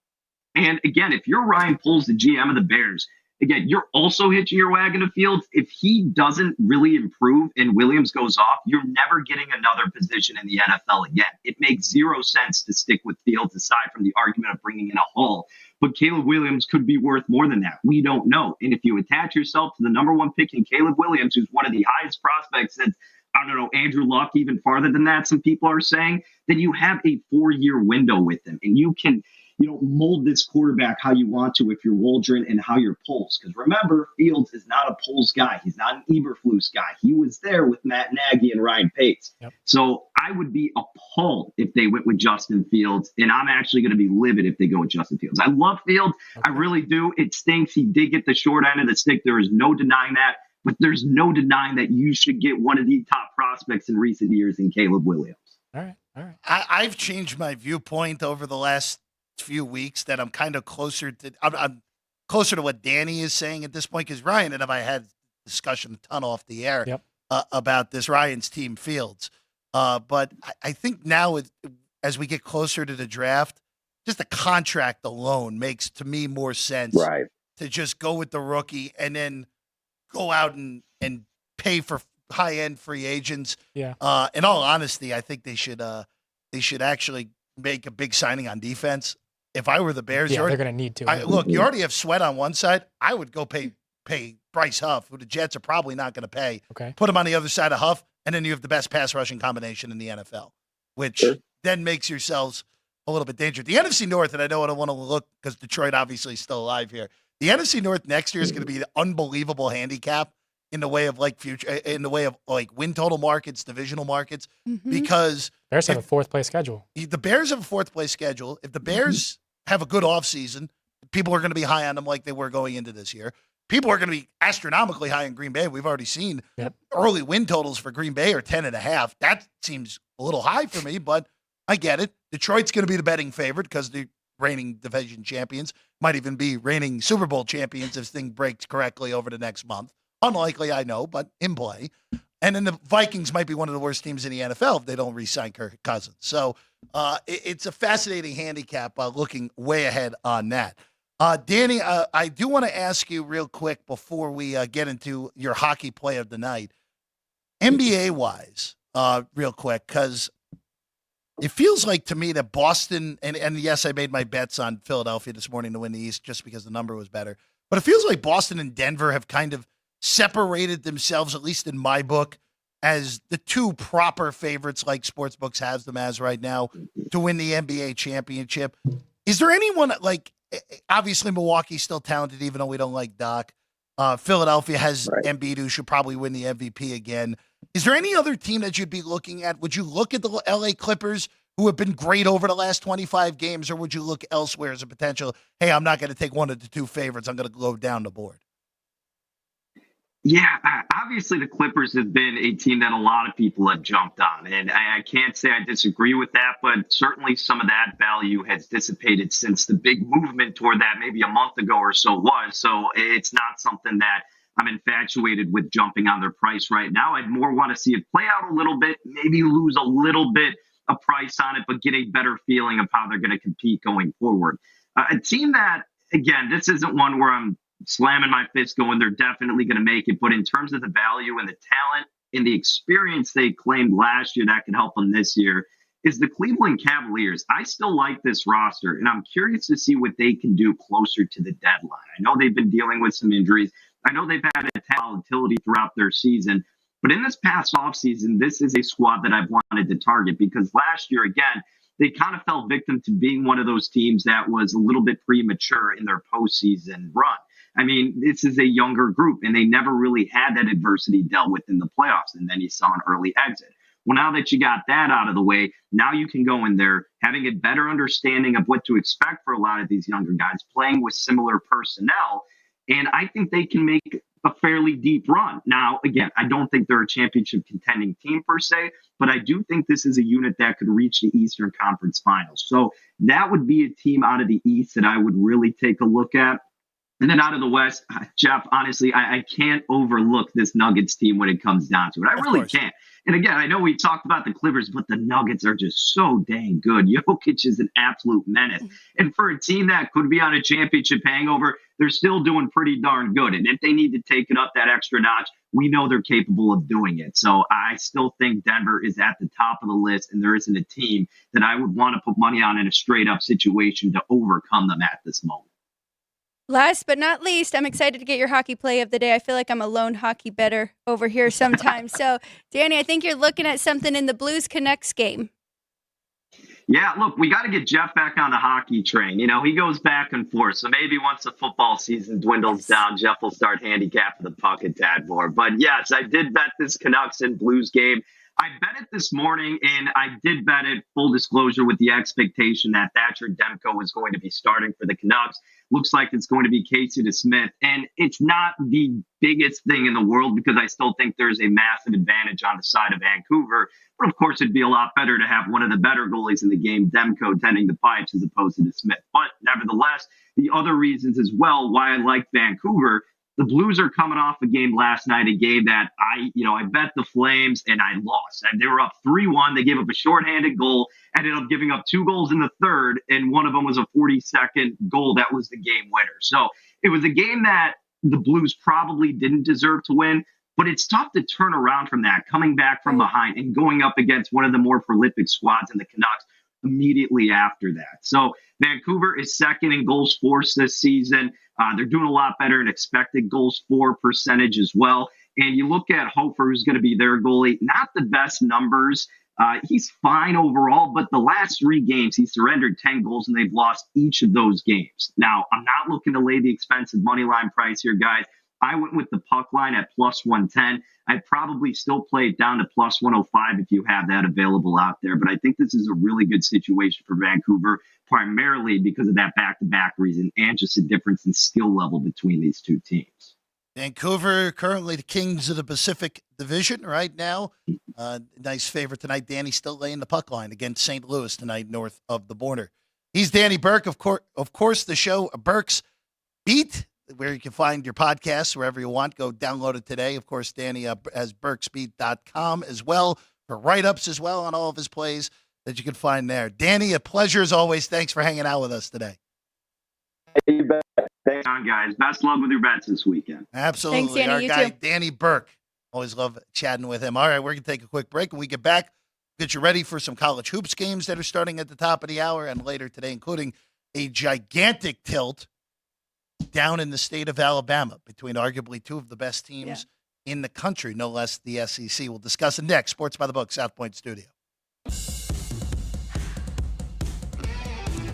And again, if you're Ryan Poles, the GM of the Bears, again, you're also hitching your wagon to Fields. If he doesn't really improve and Williams goes off, you're never getting another position in the NFL again. It makes zero sense to stick with Fields, aside from the argument of bringing in a Hall. But Caleb Williams could be worth more than that. We don't know. And if you attach yourself to the number one pick in Caleb Williams, who's one of the highest prospects since, I don't know, Andrew Luck, even farther than that, some people are saying, then you have a 4-year window with him. And you can mold this quarterback how you want to if you're Waldron and how you're Poles. Because remember, Fields is not a Poles guy. He's not an Eberflus guy. He was there with Matt Nagy and Ryan Pace. So I would be appalled if they went with Justin Fields, and I'm actually going to be livid if they go with Justin Fields. I love Fields. I really do. It stinks. He did get the short end of the stick. There is no denying that. But there's no denying that you should get one of the top prospects in recent years in Caleb Williams. All right. I've changed my viewpoint over the last few weeks, that I'm kind of closer to I'm closer to what Danny is saying at this point, because Ryan and I had discussion a ton off the air about this Ryan's team Fields. But I think now, as we get closer to the draft, just the contract alone makes, to me, more sense to just go with the rookie and then go out and pay for high-end free agents. In all honesty, I think they should actually make a big signing on defense. If I were the Bears, they're going to need to. Look, you already have Sweat on one side. I would go pay Bryce Huff, who the Jets are probably not going to pay. Put him on the other side of Huff, and then you have the best pass rushing combination in the NFL, which then makes yourselves a little bit dangerous. The NFC North, and I know I don't want to look, because Detroit obviously is still alive here. The NFC North next year is going to be an unbelievable handicap in the way of win total markets, divisional markets, because Bears have a fourth place schedule. The Bears have a fourth place schedule. If the Bears have a good offseason, people are going to be high on them like they were going into this year. People are going to be astronomically high in Green Bay. We've already seen early win totals for Green Bay are 10.5. That seems a little high for me, but I get it. Detroit's going to be the betting favorite because the reigning division champions, might even be reigning Super Bowl champions if things breaks correctly over the next month. Unlikely, I know, but in play. And then the Vikings might be one of the worst teams in the NFL if they don't re-sign Kirk Cousins. So it's a fascinating handicap looking way ahead on that. Danny, I do want to ask you real quick before we get into your hockey play of the night. NBA-wise, real quick, because it feels like to me that Boston, and yes, I made my bets on Philadelphia this morning to win the East just because the number was better. But it feels like Boston and Denver have kind of separated themselves, at least in my book, as the two proper favorites, like sportsbooks has them as right now, to win the NBA championship. Is there anyone, like, obviously Milwaukee's still talented, even though we don't like Doc. Philadelphia has Embiid, who should probably win the MVP again. Is there any other team that you'd be looking at? Would you look at the LA Clippers, who have been great over the last 25 games, or would you look elsewhere as a potential, hey, I'm not going to take one of the two favorites, I'm going to go down the board? Yeah, obviously the Clippers have been a team that a lot of people have jumped on, and I can't say I disagree with that, but certainly some of that value has dissipated since the big movement toward that maybe a month ago or so was. So it's not something that I'm infatuated with jumping on their price right now. I'd more want to see it play out a little bit, maybe lose a little bit of price on it, but get a better feeling of how they're going to compete going forward. A team that, again, this isn't one where I'm slamming my fist going, they're definitely going to make it. But in terms of the value and the talent and the experience they claimed last year that could help them this year, is the Cleveland Cavaliers. I still like this roster, and I'm curious to see what they can do closer to the deadline. I know they've been dealing with some injuries. I know they've had a volatility throughout their season. But in this past offseason, this is a squad that I've wanted to target because last year, again, they kind of fell victim to being one of those teams that was a little bit premature in their postseason run. I mean, this is a younger group, and they never really had that adversity dealt with in the playoffs. And then you saw an early exit. Well, now that you got that out of the way, now you can go in there having a better understanding of what to expect for a lot of these younger guys playing with similar personnel. And I think they can make a fairly deep run. Now, again, I don't think they're a championship contending team per se, but I do think this is a unit that could reach the Eastern Conference Finals. So that would be a team out of the East that I would really take a look at. And then out of the West, Jeff, honestly, I can't overlook this Nuggets team when it comes down to it. I really can't. And again, I know we talked about the Clippers, but the Nuggets are just so dang good. Jokic is an absolute menace. And for a team that could be on a championship hangover, they're still doing pretty darn good. And if they need to take it up that extra notch, we know they're capable of doing it. So I still think Denver is at the top of the list, and there isn't a team that I would want to put money on in a straight up situation to overcome them at this moment. Last but not least, I'm excited to get your hockey play of the day. I feel like I'm a lone hockey bettor over here sometimes. So, Danny, I think you're looking at something in the Blues Canucks game. Yeah, look, we got to get Jeff back on the hockey train. You know, he goes back and forth. So maybe once the football season dwindles down, Jeff will start handicapping the puck a tad more. But yes, I did bet this Canucks and Blues game. I bet it this morning, and I did bet it, full disclosure, with the expectation that Thatcher Demko was going to be starting for the Canucks. Looks like it's going to be Casey DeSmith. And it's not the biggest thing in the world because I still think there's a massive advantage on the side of Vancouver. But of course, it'd be a lot better to have one of the better goalies in the game, Demko, tending the pipes as opposed to DeSmith. But nevertheless, the other reasons as well why I like Vancouver, the Blues are coming off a game last night, a game that I bet the Flames and I lost. They were up 3-1. They gave up a shorthanded goal, ended up giving up 2 goals in the third, and one of them was a 42nd goal that was the game winner. So it was a game that the Blues probably didn't deserve to win, but it's tough to turn around from that, coming back from behind and going up against one of the more prolific squads in the Canucks immediately after that. So Vancouver is second in goals forced this season. They're doing a lot better in expected goals for percentage as well. And you look at Hofer, who's going to be their goalie, not the best numbers. He's fine overall, but the last 3 games, he surrendered 10 goals, and they've lost each of those games. Now, I'm not looking to lay the expensive money line price here, guys. I went with the puck line at plus 110. I'd probably still play it down to plus 105 if you have that available out there. But I think this is a really good situation for Vancouver, primarily because of that back-to-back reason and just a difference in skill level between these two teams. Vancouver, currently the Kings of the Pacific Division right now. Nice favorite tonight. Danny still laying the puck line against St. Louis tonight north of the border. He's Danny Burke. Of course, the show Burke's Beat, where you can find your podcasts wherever you want. Go download it today. Of course, Danny has burksbeat.com as well for write-ups as well on all of his plays that you can find there. Danny, a pleasure as always. Thanks for hanging out with us today. You bet. Thanks on, guys. Best luck with your bets this weekend. Absolutely. Thanks, Danny. Our You guy, too. Danny Burke. Always love chatting with him. All right, we're going to take a quick break. When we get back, get you ready for some college hoops games that are starting at the top of the hour and later today, including a gigantic tilt down in the state of Alabama between arguably 2 of the best teams in the country, no less the SEC. We'll discuss it next. Sports by the Book, South Point Studio.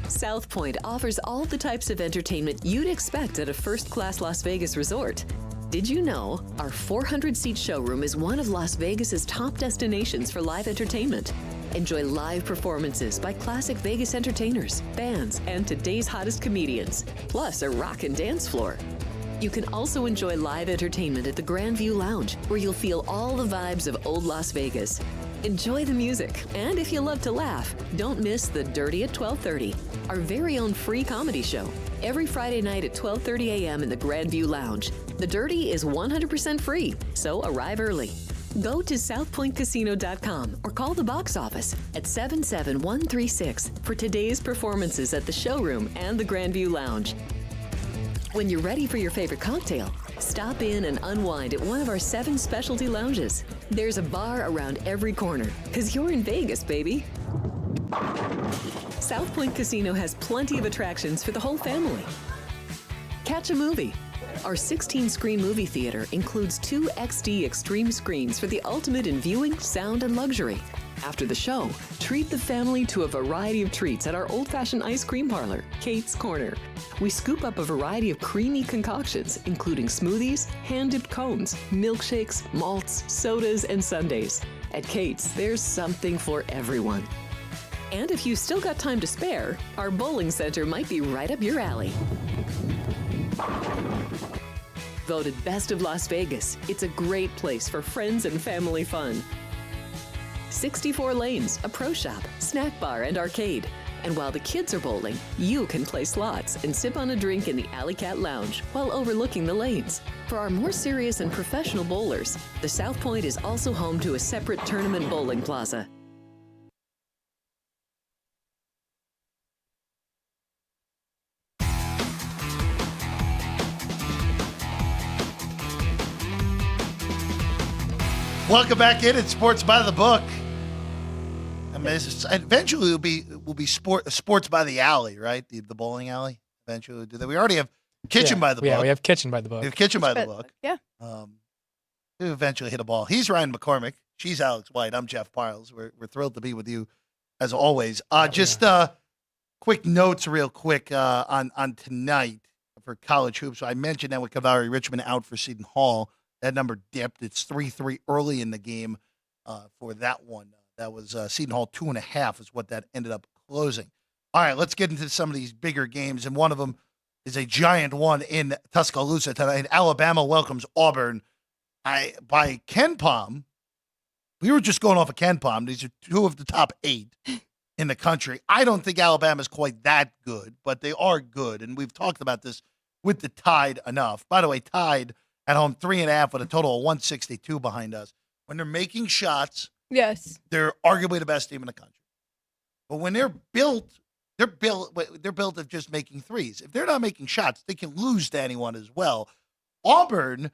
South Point offers all the types of entertainment you'd expect at a first-class Las Vegas resort. Did you know our 400-seat showroom is one of Las Vegas's top destinations for live entertainment? Enjoy live performances by classic Vegas entertainers, bands, and today's hottest comedians, plus a rockin' dance floor. You can also enjoy live entertainment at the Grandview Lounge, where you'll feel all the vibes of old Las Vegas. Enjoy the music, and if you love to laugh, don't miss The Dirty at 12:30, our very own free comedy show, every Friday night at 12:30 a.m. in the Grandview Lounge. The Dirty is 100% free, so arrive early. Go to southpointcasino.com or call the box office at 77136 for today's performances at the showroom and the Grandview Lounge. When you're ready for your favorite cocktail, stop in and unwind at one of our 7 specialty lounges. There's a bar around every corner, because you're in Vegas, baby. South Point Casino has plenty of attractions for the whole family. Catch a movie, Our 16-screen movie theater includes 2 XD Extreme screens for the ultimate in viewing, sound, and luxury. After the show, treat the family to a variety of treats at our old-fashioned ice cream parlor, Kate's Corner. We scoop up a variety of creamy concoctions, including smoothies, hand-dipped cones, milkshakes, malts, sodas, and sundaes. At Kate's, there's something for everyone. And if you've still got time to spare, our bowling center might be right up your alley. Voted Best of Las Vegas, it's a great place for friends and family fun. 64 lanes, a pro shop, snack bar, and arcade. And while the kids are bowling, you can play slots and sip on a drink in the Alley Cat Lounge while overlooking the lanes. For our more serious and professional bowlers, the South Point is also home to a separate tournament bowling plaza. Welcome back in. It's Sports by the Book. I mean, eventually will be sports by the alley, right? The bowling alley. Eventually we'll do that. We already have Kitchen by the Book. Yeah, we have Kitchen by the Book. We have Kitchen by the Book. Yeah. We eventually hit a ball. He's Ryan McCormick. She's Alex White. I'm Jeff Parles. We're thrilled to be with you as always. Quick notes real quick on tonight for college hoops. So I mentioned that with Cavalry Richmond out for Seton Hall. That number dipped. It's 3-3 early in the game for that one. That was Seton Hall 2.5 is what that ended up closing. All right, let's get into some of these bigger games, and one of them is a giant one in Tuscaloosa tonight. Alabama welcomes Auburn by Ken Palm. We were just going off of Ken Palm. These are 2 of the top 8 in the country. I don't think Alabama's quite that good, but they are good, and we've talked about this with the Tide enough. By the way, Tide at home 3.5 with a total of 162 behind us. When they're making shots, Yes. they're arguably the best team in the country. But when they're built of just making threes. If they're not making shots, they can lose to anyone as well. Auburn,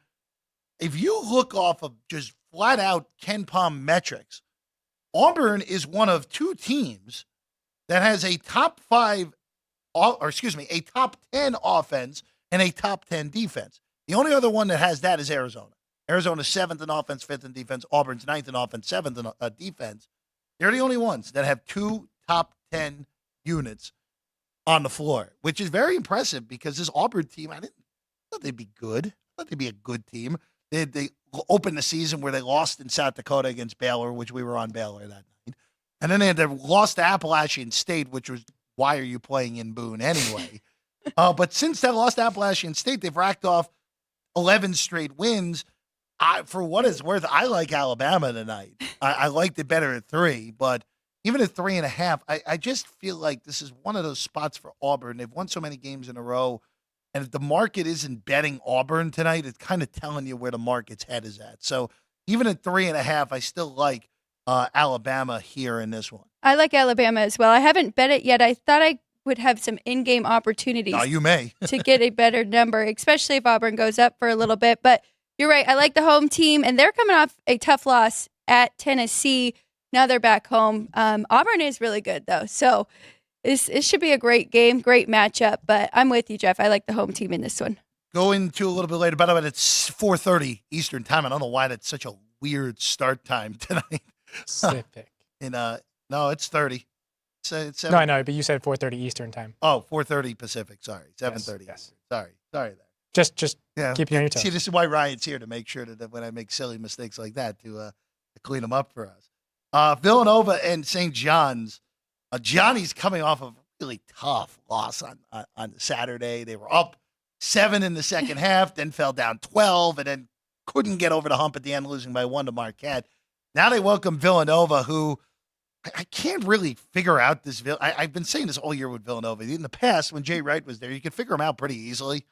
if you look off of just flat out Ken Palm metrics, Auburn is one of 2 teams that has a top 10 offense and a top 10 defense. The only other one that has that is Arizona. Arizona's 7th in offense, 5th in defense. Auburn's 9th in offense, 7th in defense. They're the only ones that have 2 top 10 units on the floor, which is very impressive because this Auburn team, I thought they'd be good. I thought they'd be a good team. They opened the season where they lost in South Dakota against Baylor, which we were on Baylor that night. And then they had lost to Appalachian State, which was, why are you playing in Boone anyway? But since that lost to Appalachian State, they've racked off 11 straight wins. For what it's worth, I like Alabama tonight. I liked it better at 3, but even at 3.5, I just feel like this is one of those spots for Auburn. They've won so many games in a row, and if the market isn't betting Auburn tonight, it's kind of telling you where the market's head is at. So even at 3.5, I still like Alabama here in this one. I like Alabama as well. I haven't bet it yet. I thought I would have some in-game opportunities. Oh, you may. to get a better number, especially if Auburn goes up for a little bit. But you're right. I like the home team, and they're coming off a tough loss at Tennessee. Now they're back home. Auburn is really good, though. So it should be a great game, great matchup. But I'm with you, Jeff. I like the home team in this one. Go into a little bit later. By the way, it's 4:30 Eastern time. I don't know why that's such a weird start time tonight. Pacific. No, it's 30. It's No, I know, but you said 4:30 Eastern time. Oh, 4:30 Pacific. Sorry, 7:30. Yes. Sorry there. Just Yeah. keep you on your toes. See, this is why Ryan's here, to make sure that when I make silly mistakes like that, to clean them up for us. Villanova and St. John's. Johnny's coming off of a really tough loss on Saturday. They were up 7 in the second half, then fell down 12, and then couldn't get over the hump at the end, losing by 1 to Marquette. Now they welcome Villanova, who I can't really figure out this. I've been saying this all year with Villanova. In the past, when Jay Wright was there, you could figure them out pretty easily.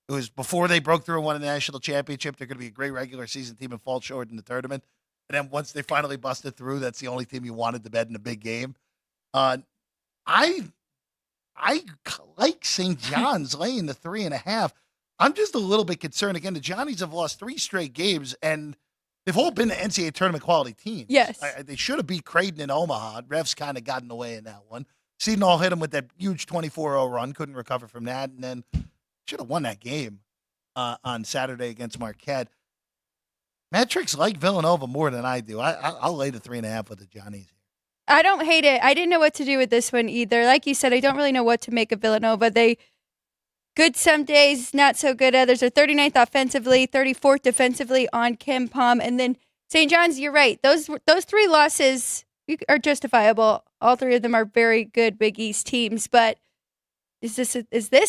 It was before they broke through and won a national championship. They're going to be a great regular season team and fall short in the tournament. And then once they finally busted through, that's the only team you wanted to bet in a big game. I like St. John's laying the 3.5. I'm just a little bit concerned. Again, the Johnnies have lost 3 straight games, and they've all been the NCAA tournament quality teams. Yes. They should have beat Creighton in Omaha. Refs kind of got in the way in that one. Seton Hall hit them with that huge 24-0 run, couldn't recover from that, and then should have won that game. on Saturday against Marquette. Metrics like Villanova more than I do. I'll lay the 3.5 with the Johnnies. I don't hate it. I didn't know what to do with this one either. Like you said, I don't really know what to make of Villanova. They good some days, not so good others. They're 39th offensively, 34th defensively on KenPom. And then St. John's, you're right. Those 3 losses are justifiable. All 3 of them are very good Big East teams. But is this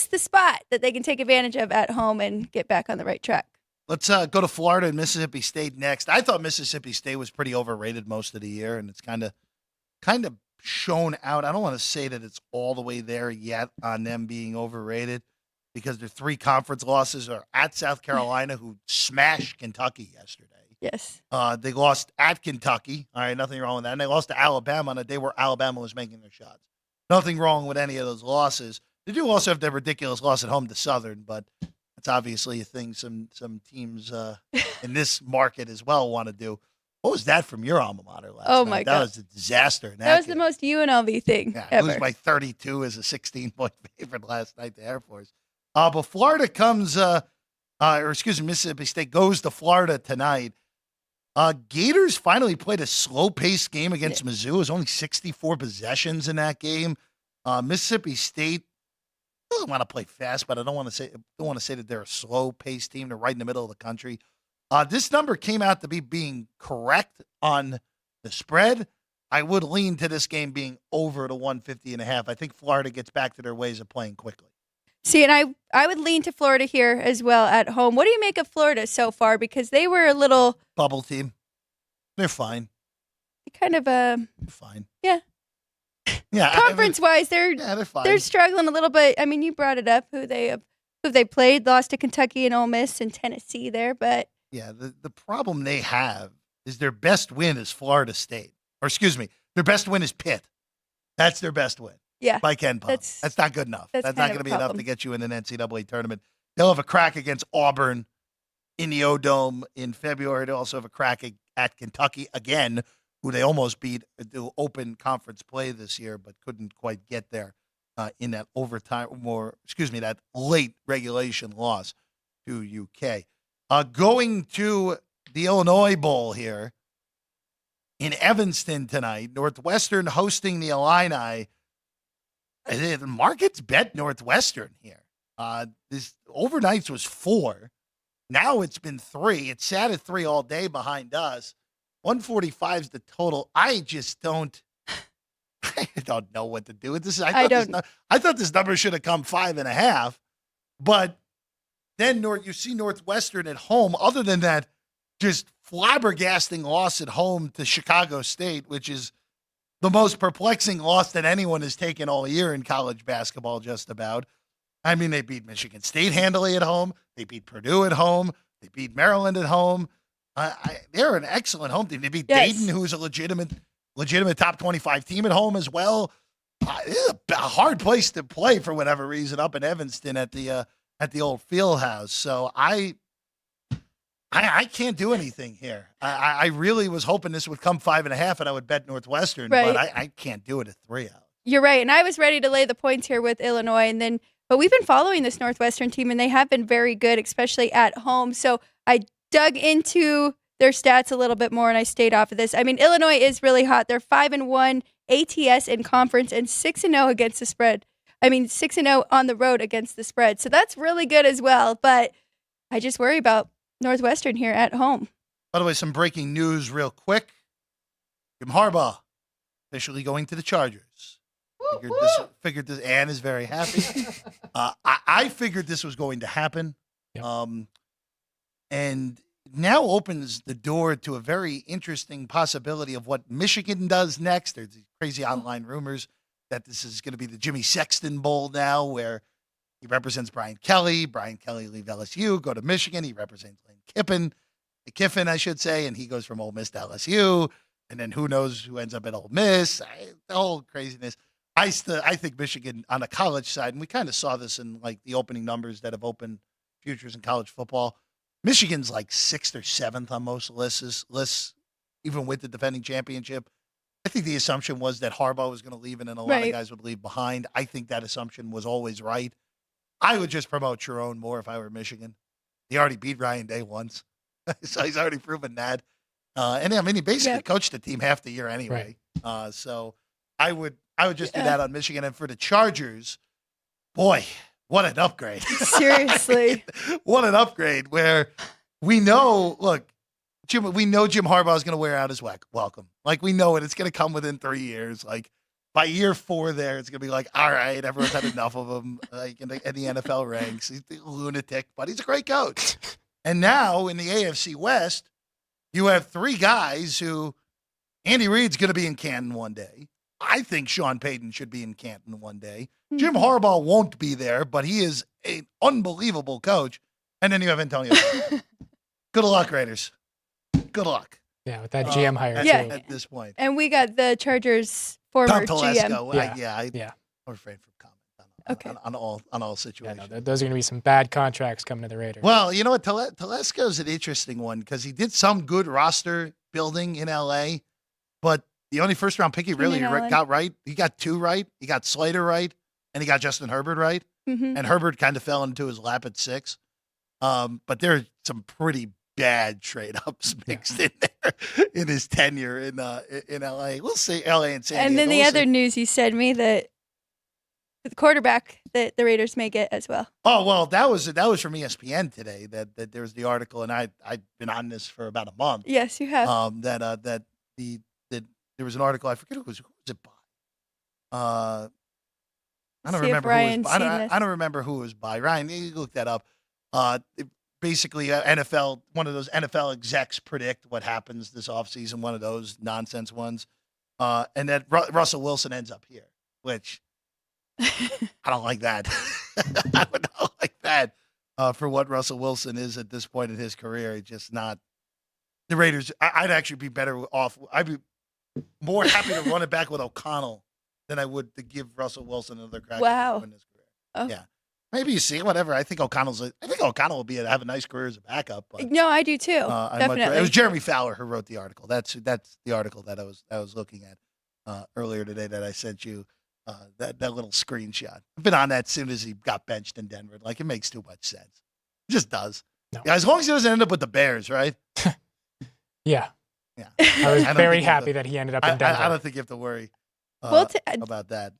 the spot that they can take advantage of at home and get back on the right track? Let's go to Florida and Mississippi State next. I thought Mississippi State was pretty overrated most of the year, and it's kind of shown out. I don't want to say that it's all the way there yet on them being overrated because their 3 conference losses are at South Carolina, who smashed Kentucky yesterday. Yes. They lost at Kentucky. All right, nothing wrong with that. And they lost to Alabama on a day where Alabama was making their shots. Nothing wrong with any of those losses. They do also have that ridiculous loss at home to Southern, but that's obviously a thing some teams in this market as well want to do. What was that from your alma mater last night? Oh, my God. That was a disaster. That was the most UNLV thing ever. Lose by 32 as a 16-point favorite last night to Air Force. But Florida comes, Mississippi State goes to Florida tonight. Gators finally played a slow-paced game against Mizzou. It was only 64 possessions in that game. Mississippi State doesn't want to play fast, but I don't want to say that they're a slow-paced team. They're right in the middle of the country. This number came out to be being correct on the spread. I would lean to this game being over to 150.5. I think Florida gets back to their ways of playing quickly. See, and I would lean to Florida here as well at home. What do you make of Florida so far? Because they were a little bubble team. They're fine. Kind of They're fine. Yeah. Yeah. Conference-wise, they're fine. They're struggling a little bit. I mean, you brought it up who they played, lost to Kentucky and Ole Miss and Tennessee there, but yeah, the problem they have is their best win is Florida State. Or excuse me, their best win is Pitt. That's their best win. Yeah. By KenPom. That's not good enough. That's not going to be enough to get you in an NCAA tournament. They'll have a crack against Auburn in the O-Dome in February. They'll also have a crack at Kentucky again, who they almost beat to open conference play this year, but couldn't quite get there in that that late regulation loss to UK. Going to the Illinois Bowl here in Evanston tonight, Northwestern hosting the Illini. The markets bet Northwestern here. This overnights was 4. Now it's been 3. It sat at 3 all day behind us. 145 is the total. I don't know what to do with this. I thought this number should have come 5.5, but then you see Northwestern at home. Other than that, just flabbergasting loss at home to Chicago State, which is the most perplexing loss that anyone has taken all year in college basketball, just about. I mean, they beat Michigan State handily at home. They beat Purdue at home. They beat Maryland at home. They're an excellent home team. They beat Dayton, who's a legitimate top 25 team at home as well. It's a hard place to play for whatever reason up in Evanston at the old field house. So I can't do anything here. I really was hoping this would come 5.5 and I would bet Northwestern, right. But I can't do it at 3 out. You're right. And I was ready to lay the points here with Illinois. But we've been following this Northwestern team and they have been very good, especially at home. So I dug into their stats a little bit more and I stayed off of this. I mean, Illinois is really hot. They're 5-1 ATS in conference and 6-0 against the spread. 6-0 on the road against the spread. So that's really good as well. But I just worry about Northwestern here at home. By the way, some breaking news real quick. Jim Harbaugh officially going to the Chargers. Figured this. Ann is very happy. I figured this was going to happen. Yep. And now opens the door to a very interesting possibility of what Michigan does next. There's these crazy online rumors that this is going to be the Jimmy Sexton Bowl now, where he represents Brian Kelly. Brian Kelly leave LSU, go to Michigan. He represents Lane Kiffin, I should say, and he goes from Ole Miss to LSU. And then who knows who ends up at Ole Miss. The whole craziness. I think Michigan on the college side, and we kind of saw this in like the opening numbers that have opened futures in college football. Michigan's like 6th or 7th on most lists, even with the defending championship. I think the assumption was that Harbaugh was going to leave and then a lot of guys would leave behind. I think that assumption was always right. I would just promote your own more if I were Michigan. He already beat Ryan Day once, so he's already proven that. And I mean, he basically coached the team half the year anyway. So I would just do that on Michigan. And for the Chargers, boy, what an upgrade! Seriously, what an upgrade! Where we know, look, we know Jim Harbaugh is going to wear out his welcome. Like, we know it. It's going to come within 3 years. Like, by year 4 there, it's going to be like, all right, everyone's had enough of him, like, in the NFL ranks. He's a lunatic, but he's a great coach. And now in the AFC West, you have 3 guys who Andy Reid's going to be in Canton one day. I think Sean Payton should be in Canton one day. Jim Harbaugh won't be there, but he is an unbelievable coach. And then you have Antonio. Good luck, Raiders. Good luck. Yeah, with that GM hire. At this point. And we got the Chargers former Tom GM. I'm afraid from comment on all situations. Yeah, no, those are going to be some bad contracts coming to the Raiders. Well, you know what? Telesco's an interesting one because he did some good roster building in L.A., but the only first-round pick he really got right, he got 2 right. He got Slater right, and he got Justin Herbert right. Mm-hmm. And Herbert kind of fell into his lap at 6. But there are some pretty bad trade-ups mixed in there in his tenure in L.A. We'll see, L.A. and San Diego. And then the other news you sent me that the quarterback that the Raiders may get as well. Oh, well, that was from ESPN today that there was the article, and I've been on this for about a month. Yes, you have. That there was an article, I forget who was it by. I don't remember who it was by. I don't remember who it was by. Ryan, you look that up. Basically, NFL, one of those NFL execs predict what happens this offseason, one of those nonsense ones. And that Russell Wilson ends up here, which I don't like that. I would not like that for what Russell Wilson is at this point in his career. It's just not the Raiders. I'd actually be better off. I'd be more happy to run it back with O'Connell than I would to give Russell Wilson another crack at his career. Oh. Yeah. Maybe you see whatever. I think O'Connell will have a nice career as a backup. But, no, I do too. Definitely. It was Jeremy Fowler who wrote the article. That's the article that I was looking at earlier today that I sent you. That little screenshot. I've been on that as soon as he got benched in Denver. Like, it makes too much sense. It just does. No. Yeah, as long as he doesn't end up with the Bears, right? Yeah. Yeah. I was very happy that he ended up in Denver. I don't think you have to worry about that.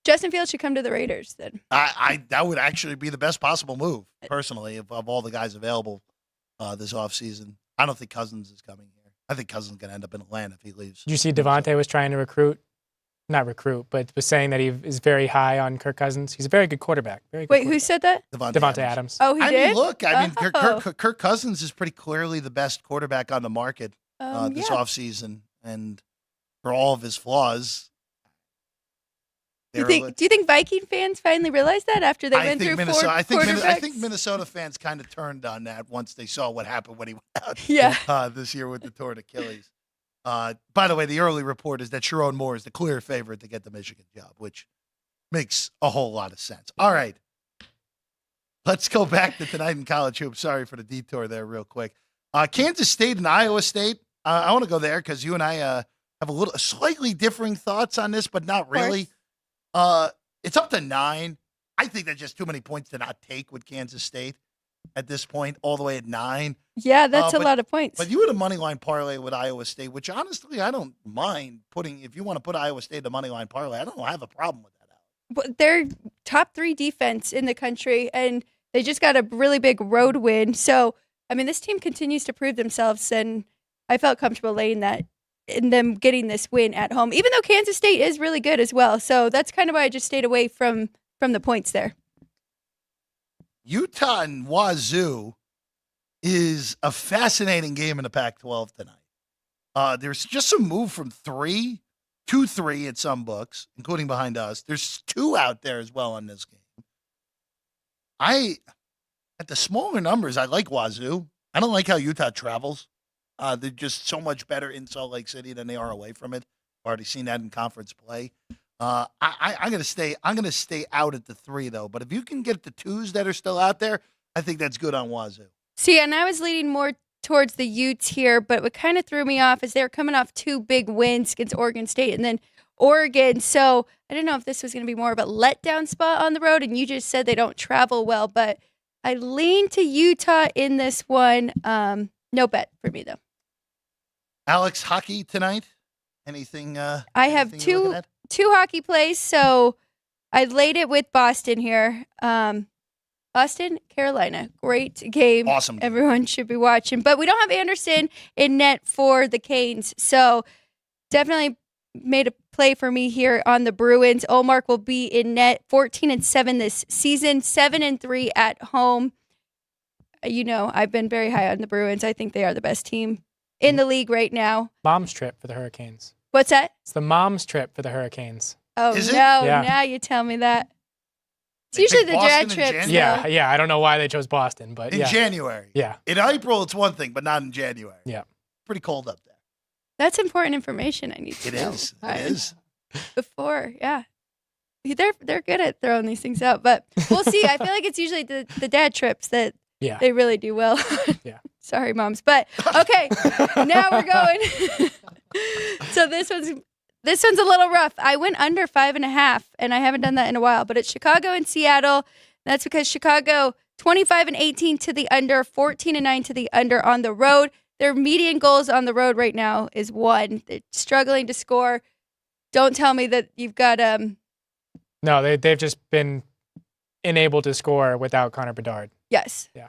Justin Fields should come to the Raiders then. That would actually be the best possible move, personally, of all the guys available this offseason. I don't think Cousins is coming here. I think Cousins is going to end up in Atlanta if he leaves. Did you see Devontae was trying to not recruit, but was saying that he is very high on Kirk Cousins. He's a very good quarterback. Who said that? Devontae Adams. Oh, he did? Kirk Cousins is pretty clearly the best quarterback on the market this offseason. And for all of his flaws, do you think Viking fans finally realized that after they went through Minnesota, 4 quarterbacks? I think Minnesota fans kind of turned on that once they saw what happened when he went out this year with the torn Achilles. By the way, the early report is that Sharon Moore is the clear favorite to get the Michigan job, which makes a whole lot of sense. All right. Let's go back to tonight in college hoops. Sorry for the detour there real quick. Kansas State and Iowa State. I want to go there because you and I have a slightly differing thoughts on this, but not really. It's up to 9. I think that's just too many points to not take with Kansas State at this point, all the way at 9. Yeah, that's a lot of points. But you had a money line parlay with Iowa State, which honestly I don't mind putting. If you want to put Iowa State the money line parlay, I don't have a problem with that. But they're top 3 defense in the country, and they just got a really big road win. So, I mean, this team continues to prove themselves, and I felt comfortable laying that in them getting this win at home, even though Kansas State is really good as well. So that's kind of why I just stayed away from the points there. Utah and Wazoo is a fascinating game in the Pac-12 tonight. There's just some move from 3 to 3 at some books, including behind us. There's 2 out there as well on this game. At the smaller numbers, I like Wazoo. I don't like how Utah travels. They're just so much better in Salt Lake City than they are away from it. I've already seen that in conference play. I'm gonna stay out at the 3 though. But if you can get the 2s that are still out there, I think that's good on Wazoo. See, and I was leaning more towards the Utes here, but what kind of threw me off is they were coming off 2 big wins against Oregon State and then Oregon. So I didn't know if this was going to be more of a letdown spot on the road. And you just said they don't travel well, but I lean to Utah in this one. No bet for me, though. Alex, hockey tonight? Anything? I have anything you're looking at? two hockey plays, so I laid it with Boston here. Boston, Carolina. Great game. Awesome game. Everyone should be watching. But we don't have Anderson in net for the Canes, so definitely made a play for me here on the Bruins. Olmark will be in net, 14-7 this season, 7-3 at home. You know, I've been very high on the Bruins. I think they are the best team in the league right now. Mom's trip for the Hurricanes. What's that? It's the mom's trip for the Hurricanes. Oh, Is it? no. Yeah. Now you tell me that. It's They usually pick the dad Boston in trips. January? though. Yeah. I don't know why they chose Boston, but In yeah. January. Yeah. In April, it's one thing, but not in January. Yeah. Pretty cold up there. That's important information I need to It know. is. I- It is. Before, yeah. They're good at throwing these things out, but we'll see. I feel like it's usually the dad trips that Yeah. they really do well. Yeah. Sorry, moms. But okay, now we're going. So this one's a little rough. I went under 5.5, and I haven't done that in a while. But it's Chicago and Seattle. That's because Chicago 25-18 to the under, 14-9 to the under on the road. Their median goals on the road right now is 1. They're struggling to score. Don't tell me that you've got No, they've just been unable to score without Connor Bedard. yes. Yeah.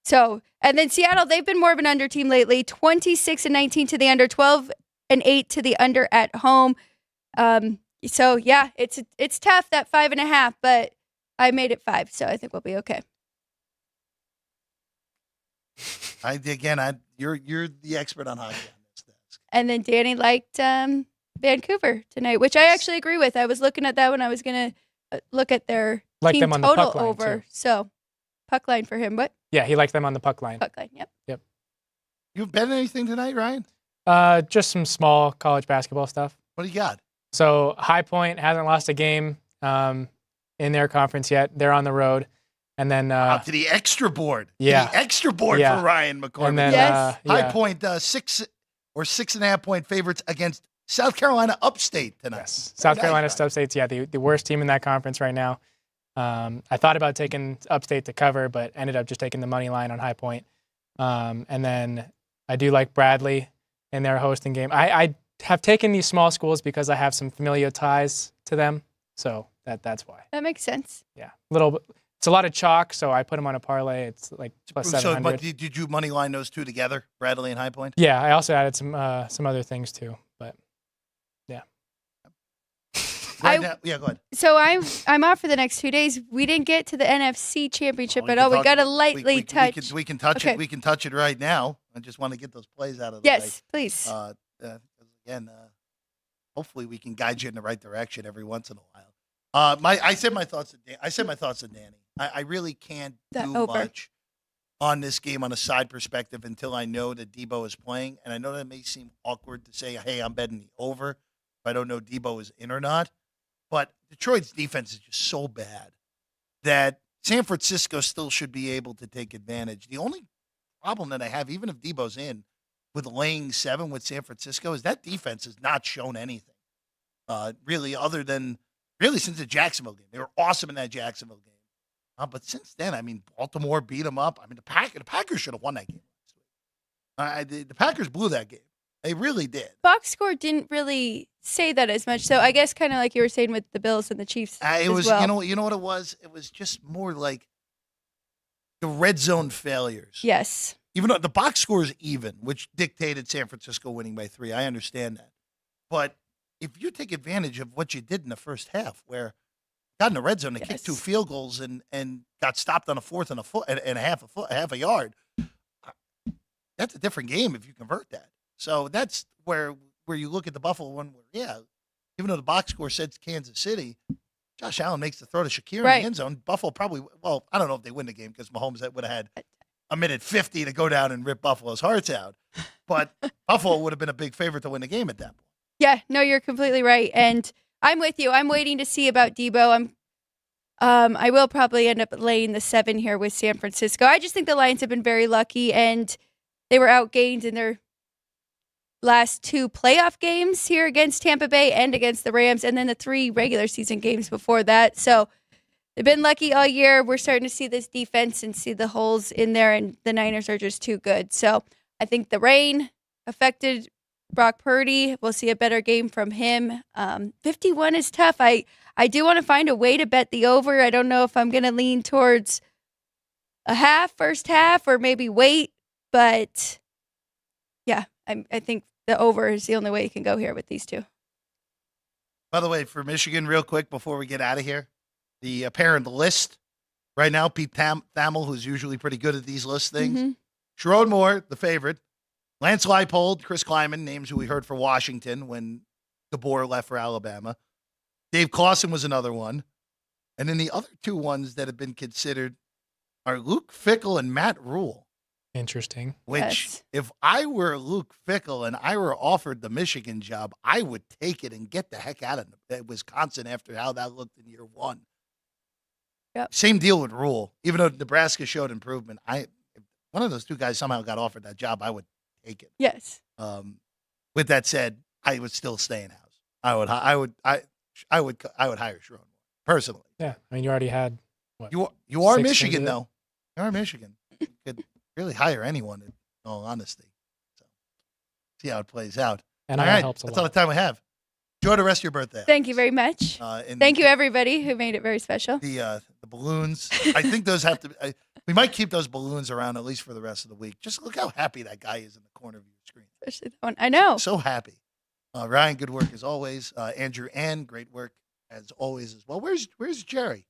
So, and then Seattle, they've been more of an under team lately. 26-19 to the under, 12-8 to the under at home. So yeah, it's tough, that 5.5, but I made it 5, so I think we'll be okay. You're the expert on hockey on this desk. And then Danny liked Vancouver tonight, which I actually agree with. I was looking at that when I was gonna look at their Like team them on the total puck line, over. too. So puck line for him. What Yeah, he likes them on the puck line. puck line? Yep. You bet anything tonight, Ryan? Just some small college basketball stuff. What do you got? So High Point hasn't lost a game in their conference yet. They're on the road. And then Out to the extra board. To yeah. the extra board Yeah. for Ryan McCormick. and then Yes. yeah. High Point 6 or 6.5 point favorites against South Carolina Upstate tonight. Yes. South Very Carolina nice, State State's the worst team in that conference right now. I thought about taking Upstate to cover, but ended up just taking the money line on High Point. And then I do like Bradley in their hosting game. I have taken these small schools because I have some familial ties to them, so that's why. That makes sense. Yeah, it's a lot of chalk, so I put them on a parlay. It's like plus So, 700. but did you money line those two together, Bradley and High Point? Yeah, I also added some other things too, but yeah. Right I- now, yeah, go ahead. So I'm off for the next 2 days. We didn't get to the NFC Championship at all. We got to lightly touch. We can touch Okay. it. We can touch it right now. I just want to get those plays out of the way. Yes, please. Again, hopefully we can guide you in the right direction every once in a while. I said my thoughts to Danny. I really can't That do over. much on this game on a side perspective until I know that Debo is playing. And I know that may seem awkward to say, hey, I'm betting the over if I don't know Debo is in or not. But Detroit's defense is just so bad that San Francisco still should be able to take advantage. The only problem that I have, even if Debo's in, with laying 7 with San Francisco, is that defense has not shown anything, really, other than really since the Jacksonville game. They were awesome in that Jacksonville game. But since then, I mean, Baltimore beat them up. I mean, the Packers should have won that game last week. The Packers blew that game. They really did. Box score didn't really say that as much. So I guess kind of like you were saying with the Bills and the Chiefs. It as was, well. you know what it was? It was just more like the red zone failures. Yes. Even though the box score is even, which dictated San Francisco winning by 3. I understand that. But if you take advantage of what you did in the first half, where you got in the red zone, they kicked 2 field goals and got stopped on a 4th and a half a yard, that's a different game if you convert that. So that's where you look at the Buffalo one where, yeah, even though the box score said Kansas City, Josh Allen makes the throw to Shakir in the end zone. Buffalo probably, well, I don't know if they win the game because Mahomes would have had a minute 50 to go down and rip Buffalo's hearts out. But Buffalo would have been a big favorite to win the game at that point. Yeah, no, you're completely right. And I'm with you. I'm waiting to see about Debo. I will probably end up laying the 7 here with San Francisco. I just think the Lions have been very lucky, and they were outgained in their last 2 playoff games here against Tampa Bay and against the Rams, and then the 3 regular season games before that. So they've been lucky all year. We're starting to see this defense and see the holes in there, and the Niners are just too good. So I think the rain affected Brock Purdy. We'll see a better game from him. 51 is tough. I do want to find a way to bet the over. I don't know if I'm going to lean towards a first half, or maybe wait. But yeah, I think the over is the only way you can go here with these two. By the way, for Michigan, real quick before we get out of here, the apparent list right now, Pete Thamel, who's usually pretty good at these list things. Mm-hmm. Sherrod Moore, the favorite. Lance Leipold, Chris Kleiman, names who we heard for Washington when DeBoer left for Alabama. Dave Clawson was another one. And then the other two ones that have been considered are Luke Fickell and Matt Rule. Interesting. Which, Yes. if I were Luke Fickell and I were offered the Michigan job, I would take it and get the heck out of Wisconsin after how that looked in year one. Yep. Same deal with Rule. Even though Nebraska showed improvement, if one of those two guys somehow got offered that job, I would take it. Yes. With that said, I would still stay in house. I would hire Sherrod personally. Yeah. I mean, you already had what? You are 6 Michigan into it? though. You are Michigan. You could really hire anyone in all honesty. So see how it plays out. And All that right, helps a that's all lot. the time we have. Enjoy the rest of your birthday. Thank you very much. Thank you, everybody who made it very special. The balloons. I think those have to. We might keep those balloons around at least for the rest of the week. Just look how happy that guy is in the corner of your screen. Especially that one. I know. So happy. Ryan, good work as always. Andrew, Ann, great work as always as well. Where's Jerry?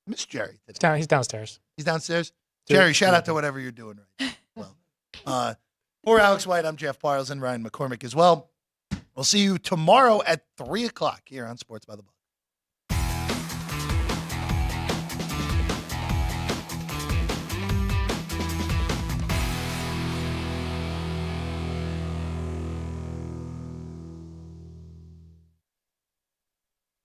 I miss Jerry today. He's downstairs. He's downstairs. Dude, Jerry, shout out yeah. to whatever you're doing right now. Well, for Alex White, I'm Jeff Parles and Ryan McCormick as well. We'll see you tomorrow at 3:00 here on Sports by the Book.